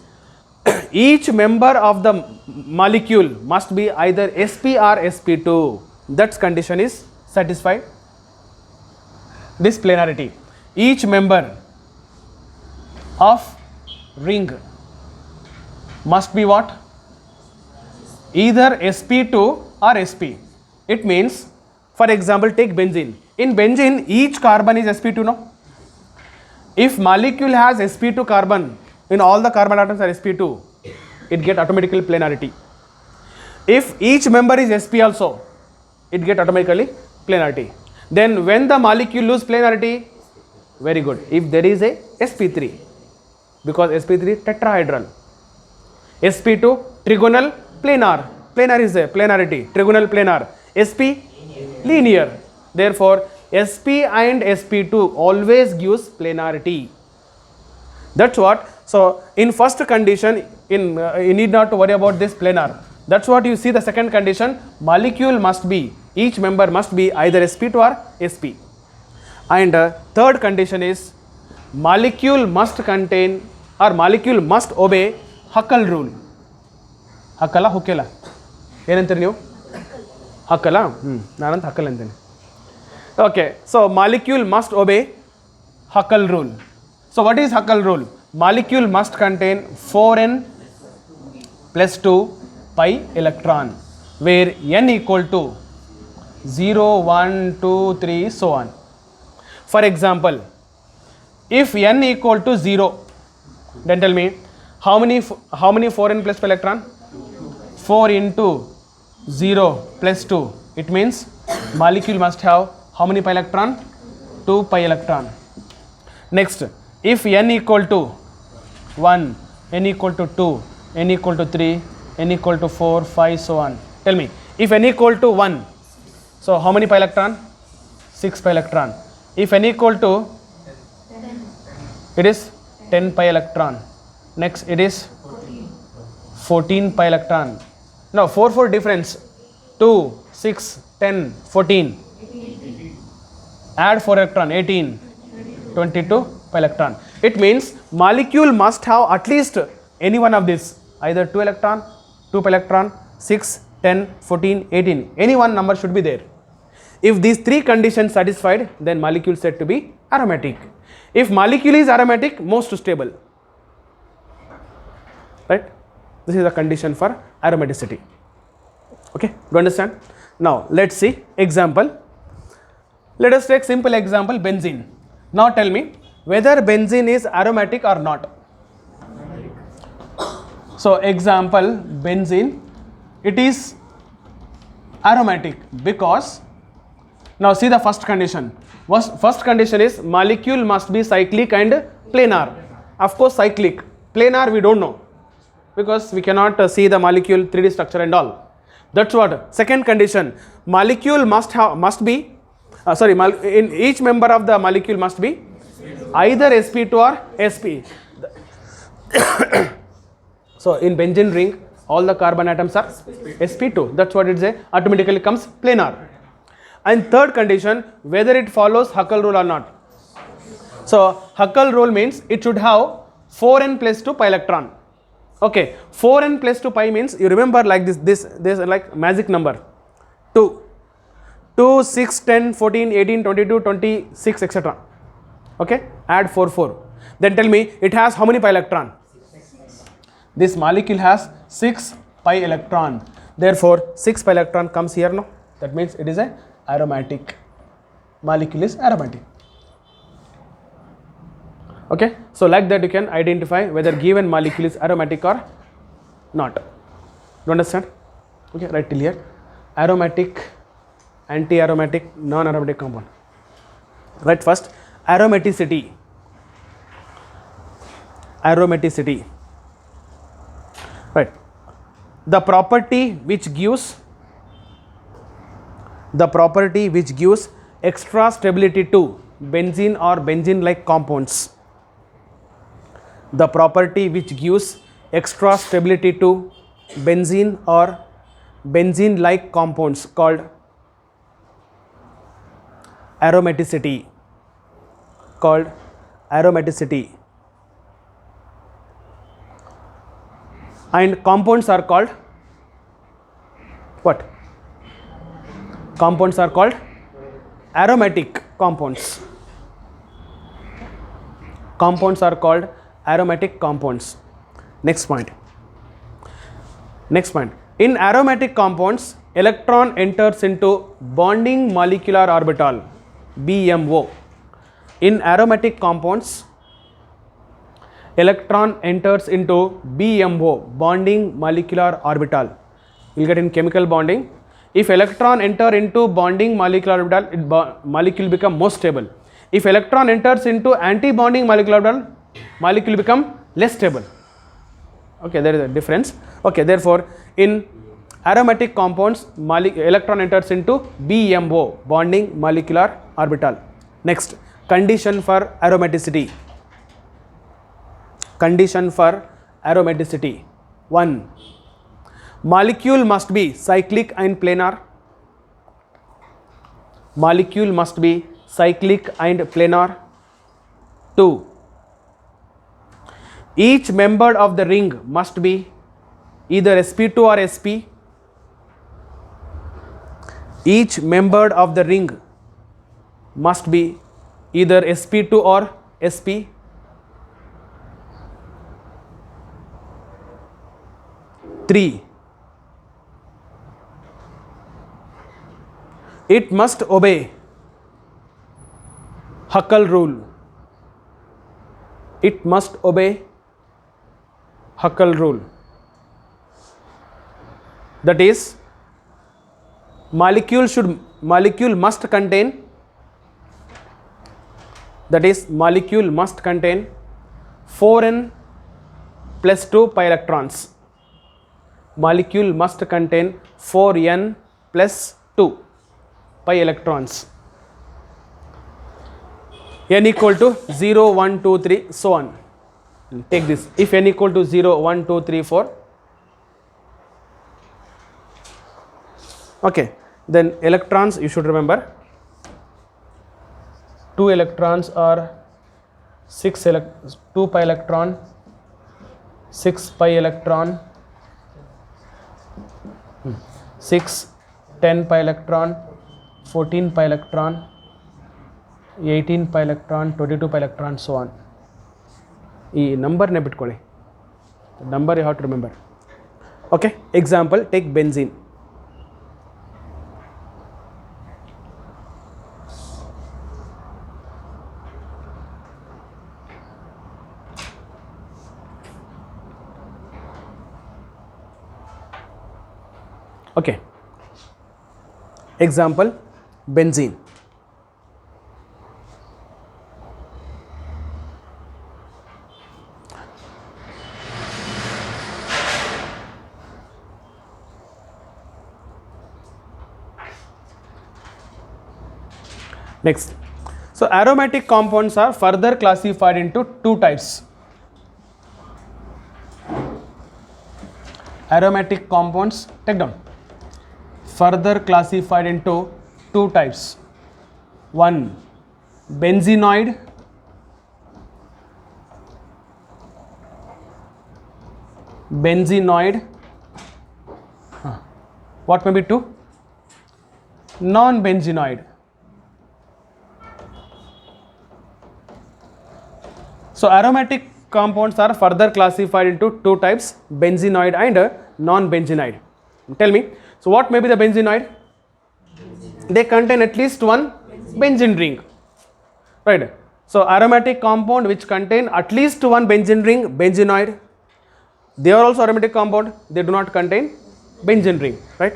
each member of the molecule must be either sp or sp2. That condition is satisfied. This planarity. Each member of ring must be what? Either sp2 or sp. It means, for example, take benzene. In benzene, each carbon is sp2, no? If molecule has sp2 carbon, in all the carbon atoms are sp2, it get automatically planarity. If each member is sp also, it get automatically planarity. Then when the molecule lose planarity, very good, if there is a sp3, because sp3 tetrahedral, sp2 trigonal planar, planar is a planarity, trigonal planar, sp linear, therefore sp and sp2 always gives planarity. That's what. So in first condition, you need not to worry about this planar. That's what you see. The second condition, molecule must be, each member must be either sp2 or sp. And third condition is molecule must contain or molecule must obey Huckel rule. Huckala Huckela ಏನಂತೀರಿ ನೀವು? Huckala? ನಾನಂತ Huckel ಅಂತೀನಿ. Okay, so molecule must obey Huckel rule. So what is Huckel rule? Molecule must contain 4n plus 2 pi electron, where n equal to 0, 1, 2, 3, so on. For example, if n equal to 0, then tell me how many 4n plus pi electron? 4 into 0 plus 2. It means molecule must have how many pi electron? 2 pi electron. Next, if n equal to 1, n equal to 2, n equal to 3, n equal to 4, 5, so on. Tell me, if n equal to 1, so how many pi electron? 6 pi electron. If n equal to 10, it is 10 pi electron. Next, it is 14 pi electron. Now 4 difference, 2, 6, 10, 14. Add 4 electron, 18, 22 pi electron. It means molecule must have at least any one of this, either 2 electron, 2 pi electron, 6, 10, 14, 18. Any one number should be there. If these three conditions satisfied, then molecule said to be aromatic. If molecule is aromatic, most stable. Right? This is the condition for aromaticity. Okay, do you understand? Now let's see example. Let us take simple example, benzene. Now tell me whether benzene is aromatic or not. So example, benzene, it is aromatic because, now see the first condition. First condition is molecule must be cyclic and planar. Of course cyclic, planar we don't know, because we cannot see the molecule 3D structure and all. That's what. Second condition, molecule must be in each member of the molecule must be either sp2 or sp. So in benzene ring, all the carbon atoms are sp2. That's what it is. Automatically comes planar. And third condition, whether it follows Huckel rule or not. So Huckel rule means it should have 4n plus 2 pi electron. Okay, 4n plus 2 pi means, you remember like this like magic number, 2, 6, 10, 14, 18, 22, 26, etc. Okay, add 4. Then tell me it has how many pi electron? This molecule has 6 pi electron. Therefore 6 pi electron comes here, no? That means it is a aromatic. Molecule is aromatic. Okay, so like that you can identify whether given molecule is aromatic or not. Do you understand? Okay, right till here. Aromatic, anti-aromatic, non-aromatic compound. Right, first aromaticity. Aromaticity. Right. The property which gives extra stability to benzene or benzene-like compounds. The property which gives extra stability to benzene or benzene-like compounds called aromaticity. And compounds are called what? Compounds are called aromatic compounds. Compounds are called aromatic compounds. Next point. In aromatic compounds, electron enters into bonding molecular orbital, BMO. In aromatic compounds, electron enters into BMO, bonding molecular orbital. You will get in chemical bonding. If electron enter into bonding molecular orbital, molecule become more stable. If electron enters into anti-bonding molecular orbital, molecule become less stable. Okay, there is a difference. Okay, therefore, in aromatic compounds, electron enters into BMO, bonding molecular orbital. Next, condition for aromaticity. Condition for aromaticity. 1. Molecule must be cyclic and planar. Molecule must be cyclic and planar. 2. Each member of the ring must be either sp2 or sp. Each member of the ring must be either sp2 or sp. 3. It must obey Huckel rule. It must obey Huckel rule. That is, molecule must contain, that is, molecule must contain 4n plus 2 pi electrons. Molecule must contain 4n plus 2 pi electrons. N equal to 0, 1, 2, 3, so on. Take this. If n equal to 0, 1, 2, 3, 4. Okay. Then electrons, you should remember. 2 electrons are 2 pi electron, 6 pi electron, 6, 10 pi electron, 14 pi electron, 18 pi electron, 22 pi electron, so on. This number ne bitಕೊಳ್ಳಿ. Number you have to remember. Okay. Example, take benzene. Okay. Example, benzene. Next, so aromatic compounds are further classified into 2 types. Aromatic compounds, take down, further classified into 2 types. 1, benzenoid, what may be 2? Non-benzenoid. So aromatic compounds are further classified into 2 types, benzenoid and non-benzenoid. Tell me, so what may be the benzenoid? They contain at least one benzene ring, right? So aromatic compound which contain at least one benzene ring, benzenoid. They are also aromatic compound, they do not contain benzene ring, right?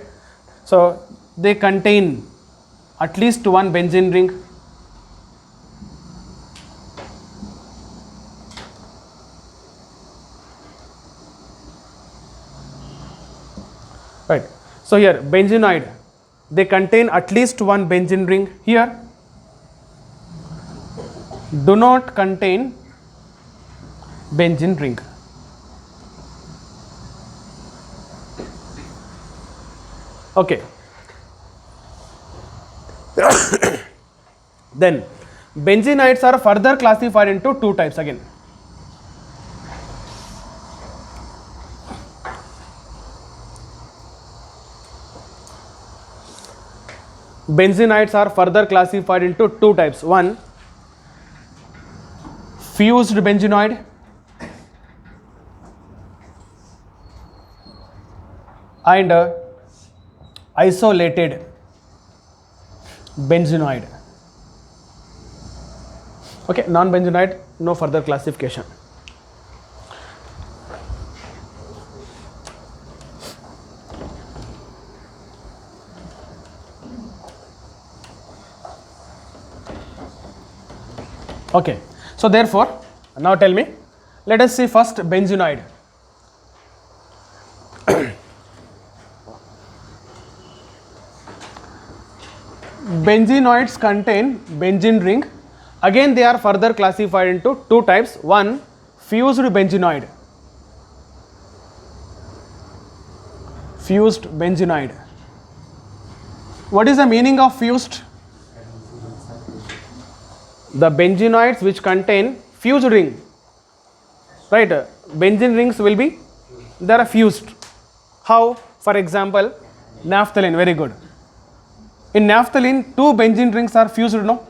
So they contain at least one benzene ring. Right. So here benzenoid, they contain at least one benzene ring. Here do not contain benzene ring. Okay. Then benzenoids are further classified into 2 types again. Benzenoids are further classified into 2 types. 1, fused benzenoid and isolated benzenoid. Okay, non-benzenoid, no further classification. Okay, so therefore, now tell me, let us see first benzenoid. Benzenoids contain benzene ring. Again, they are further classified into two types. One, fused benzenoid. Fused benzenoid. What is the meaning of fused? The benzenoids which contain fused ring, right? Benzene rings will be, they are fused. How? For example, naphthalene, very good. In naphthalene, two benzene rings are fused, no?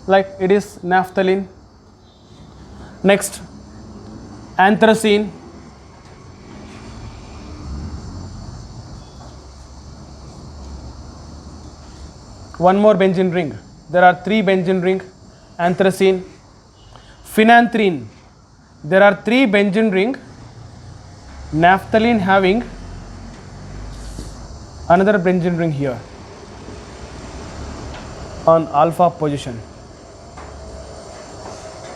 Like it is naphthalene. Next, anthracene. One more benzene ring. There are three benzene ring. Anthracene. Phenanthrene. There are three benzene ring. Naphthalene having another benzene ring here on alpha position.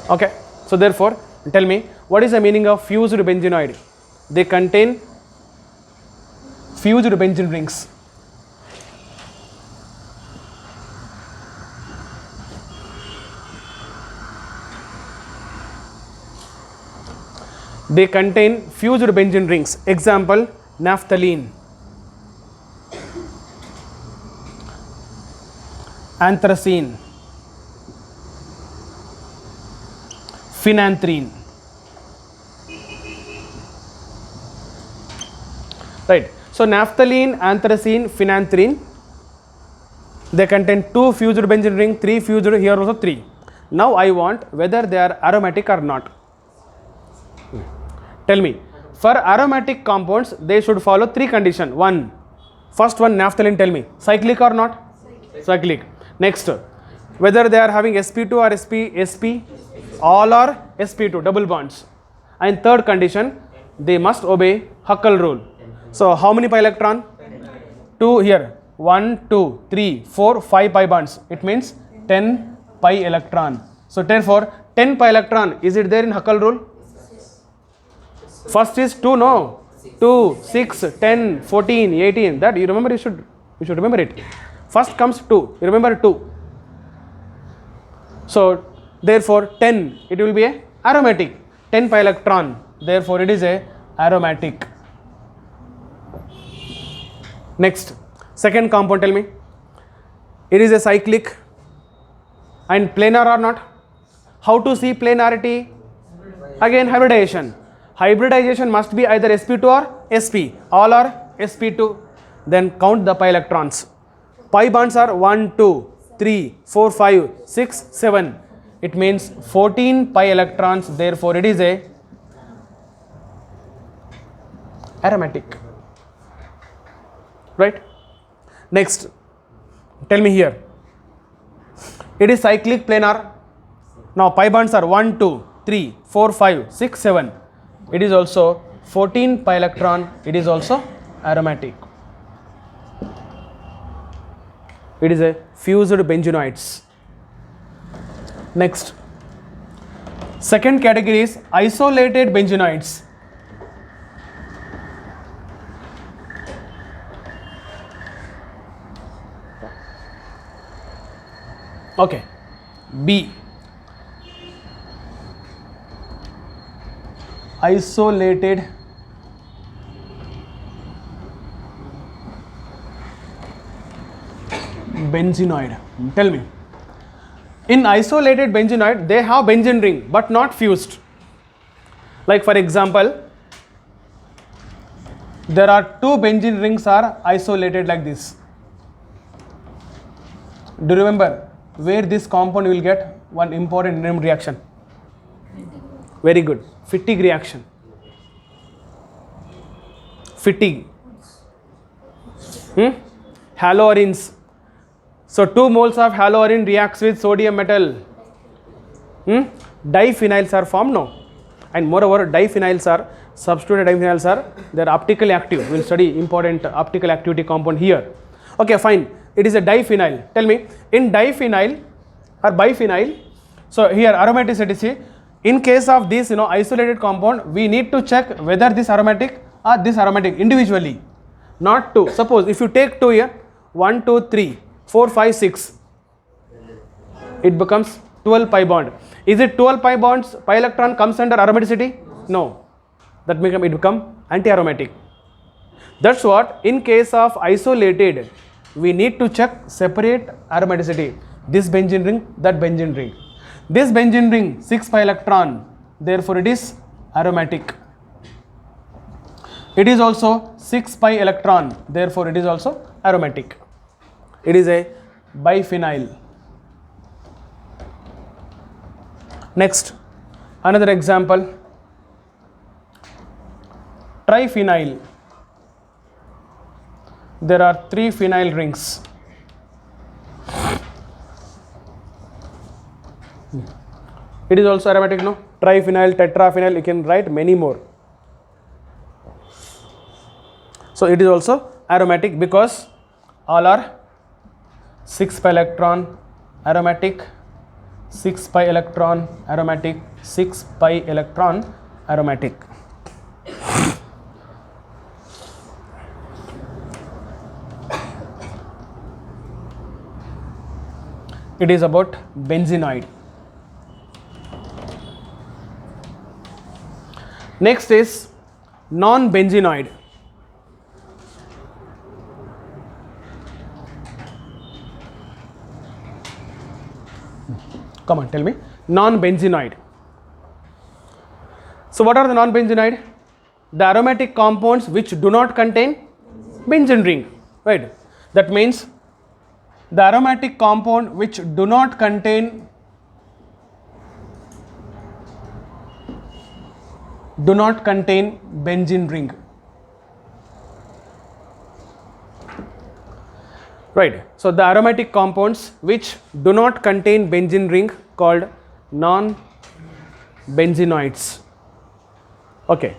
Okay, so therefore tell me, what is the meaning of fused benzenoid? They contain fused benzene rings. They contain fused benzene rings. Example, naphthalene, anthracene, phenanthrene. Right. So naphthalene, anthracene, phenanthrene, they contain two fused benzene ring, three fused, here also three. Now I want whether they are aromatic or not. Tell me, for aromatic compounds, they should follow three conditions. One, first one, naphthalene, tell me, cyclic or not? Cyclic. Next, whether they are having sp2 or sp, all are sp2, double bonds. And third condition, they must obey Huckel rule. So how many pi electron? 2 here. 1, 2, 3, 4, 5 pi bonds. It means 10 pi electron. So therefore, 10 pi electron, is it there in Huckel rule? First is 2, no? 2, 6, 10, 14, 18. That you remember, you should remember it. First comes 2, you remember 2. So therefore 10, it will be a aromatic. 10 pi electron, therefore it is a aromatic. Next, second compound, tell me. It is a cyclic and planar or not? How to see planarity? Again, hybridization. Hybridization must be either sp2 or sp. All are sp2. Then count the pi electrons. Pi bonds are 1, 2, 3, 4, 5, 6, 7. It means 14 pi electrons. Therefore, it is a aromatic. Right? Next, tell me here. It is cyclic, planar. Now pi bonds are 1, 2, 3, 4, 5, 6, 7. It is also 14 pi electron. It is also aromatic. It is a fused benzenoids. Next, second category is isolated benzenoids. Okay, B. Isolated benzenoid. Tell me. In isolated benzenoid, they have benzene ring but not fused. Like for example, there are two benzene rings are isolated like this. Do you remember where this compound will get one important named reaction? Very good. Fatigue reaction. Fatigue. Haloarines. So 2 moles of haloarine reacts with sodium metal. Diphenyls are formed, no? And moreover, diphenyls are, substituted diphenyls are, they are optically active. We will study important optical activity compound here. Okay, fine. It is a diphenyl. Tell me, in diphenyl, or biphenyl. So here aromaticity, see, in case of this isolated compound, we need to check whether this aromatic or this aromatic individually, not two. Suppose if you take two here, 1 2 3 4 5 6, it becomes 12 pi bond. Is it 12 pi bonds, pi electron comes under aromaticity? No, that become anti-aromatic. That's what, in case of isolated, we need to check separate aromaticity. This benzene ring, that benzene ring. This benzene ring 6 pi electron, therefore it is aromatic. It is also 6 pi electron, therefore it is also aromatic. It is a biphenyl. Next, another example, triphenyl. There are 3 phenyl rings. It is also aromatic, no? Triphenyl, tetraphenyl, you can write many more. So it is also aromatic because all are 6 pi electron aromatic, 6 pi electron aromatic, 6 pi electron aromatic. It is about benzenoid. Next is non-benzenoid. Come on, tell me. Non-benzenoid. So what are the non-benzenoid? The aromatic compounds which do not contain benzene ring, right? That means the aromatic compound which do not contain benzene ring, right? So the aromatic compounds which do not contain benzene ring called non-benzenoids. Okay,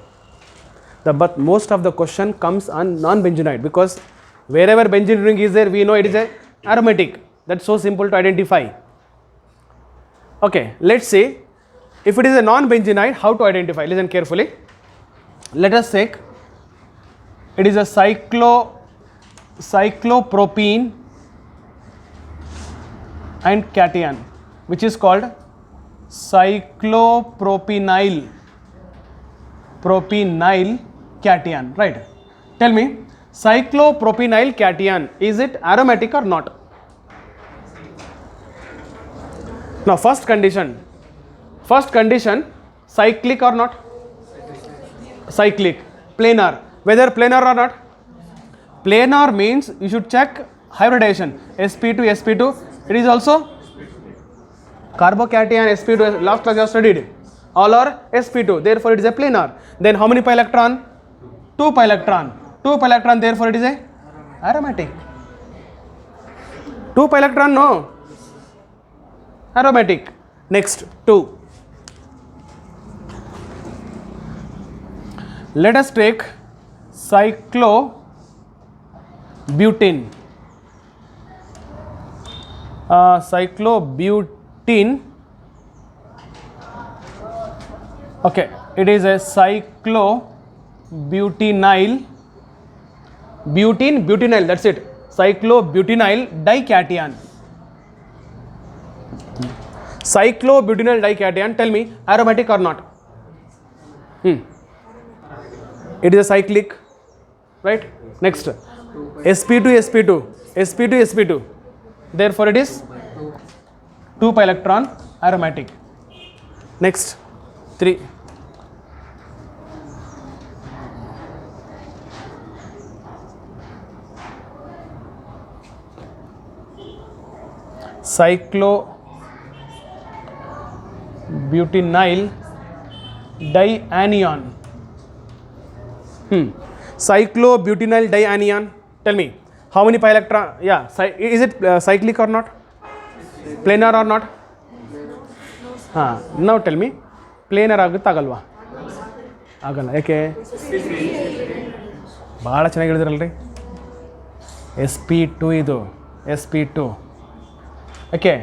but most of the question comes on non-benzenoid because wherever benzene ring is there, we know it is a aromatic. That's so simple to identify. Okay, let's see if it is a non-benzenoid, how to identify. Listen carefully. Let us take, it is a cyclopropene and cation, which is called cyclopropynyl cation, right? Tell me, cyclopropynyl cation, is it aromatic or not? Now first condition, cyclic or not? Cyclic. Planar, whether planar or not? Planar means you should check hybridization, sp2, it is also carbocation, sp2, last class you have studied, all are sp2, therefore it is a planar. Then how many pi electron? 2 pi electron, therefore it is a aromatic. 2 pi electron, no, aromatic. Next, 2. Let us take cyclobutene. Cyclobutene. Okay, it is a cyclobutenyl, butenyl, that's it. Cyclobutenyl dication. Cyclobutenyl dication, tell me, aromatic or not? It is a cyclic, right? Next, sp2, therefore it is 2 pi electron aromatic. Next, 3. Cyclobutenyl dianion. Cyclobutenyl dianion, tell me, how many pi electron? Yeah, is it cyclic or not? Planar or not? Now tell me, planar ಆಗುತ್ತೆ ಆಗಲ್ವಾ? ಆಗಲ್ಲ, ಯಾಕೆ? ಭಾಳ ಚೆನ್ನಾಗಿ ಹೇಳಿದ್ರಲ್ರಿ. sp2 ಇದು sp2. Okay,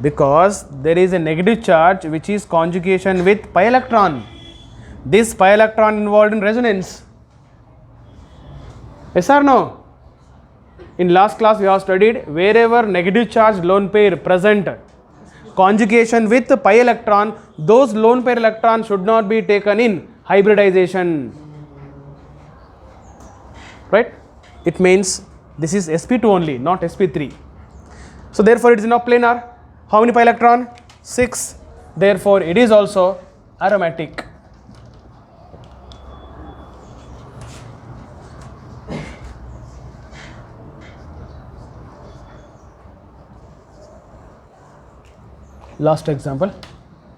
Because there is a negative charge which is conjugation with pi electron. This pi electron involved in resonance. Yes or no? In last class we have studied wherever negative charge lone pair present conjugation with pi electron, those lone pair electrons should not be taken in hybridization. Right? It means this is sp2 only, not sp3. So therefore it is now planar. How many pi electron? 6. Therefore it is also aromatic. Last example.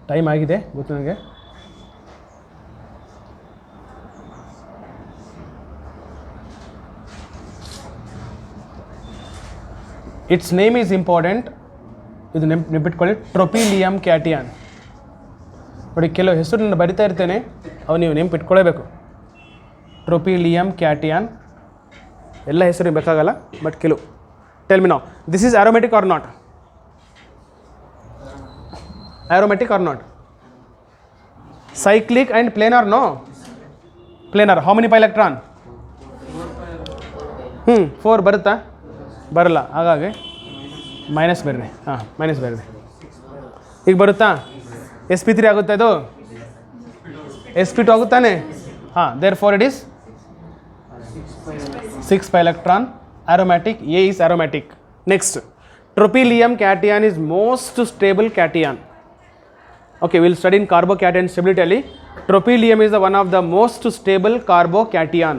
Time ಆಗಿದೆ ಗೊತ್ತು ನನಗೆ. Its name is important. ಇದು ನೆನಪಿಟ್ಕೊಳ್ಳಿ, ಟ್ರೊಪಿಲಿಯಂ ಕ್ಯಾಟಿಯಾನ್. ನೋಡಿ ಕೆಲವು ಹೆಸರು ನಾನು ಬರಿತಾ ಇರ್ತೇನೆ, ಅವು ನೀವು ನೆನಪಿಟ್ಕೊಳ್ಳೇಬೇಕು. ಟ್ರೊಪಿಲಿಯಂ ಕ್ಯಾಟಿಯಾನ್ ಎಲ್ಲ ಹೆಸರು ಬೇಕಾಗಲ್ಲ, ಬಟ್ ಕೆಲವು. Tell me now, this is aromatic or not? Aromatic or not? Cyclic and planar, no? Planar. How many pi electron? 4 ಬರುತ್ತಾ? ಬರಲ್ಲ. ಹಾಗಾಗಿ ಮೈನಸ್ ಬರ್ರಿ. ಮೈನಸ್ ಬರ್ರಿ. ಈಗ ಬರುತ್ತಾ? sp3 ಆಗುತ್ತೆ ಇದು? sp2 ಆಗುತ್ತಾನೆ? therefore it is 6 pi electron aromatic. A is aromatic. Next, tropylium cation is most stable cation. Okay, we will study in carbocation stability. Tropylium is the one of the most stable carbocation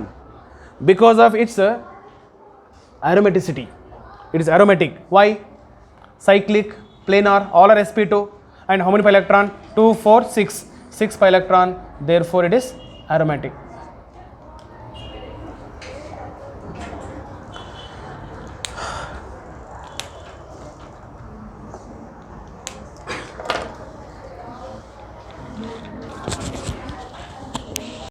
because of its aromaticity. It is aromatic. Why? Cyclic, planar, all are sp2. And how many pi electron? 2, 4, 6. 6 pi electron. Therefore it is aromatic.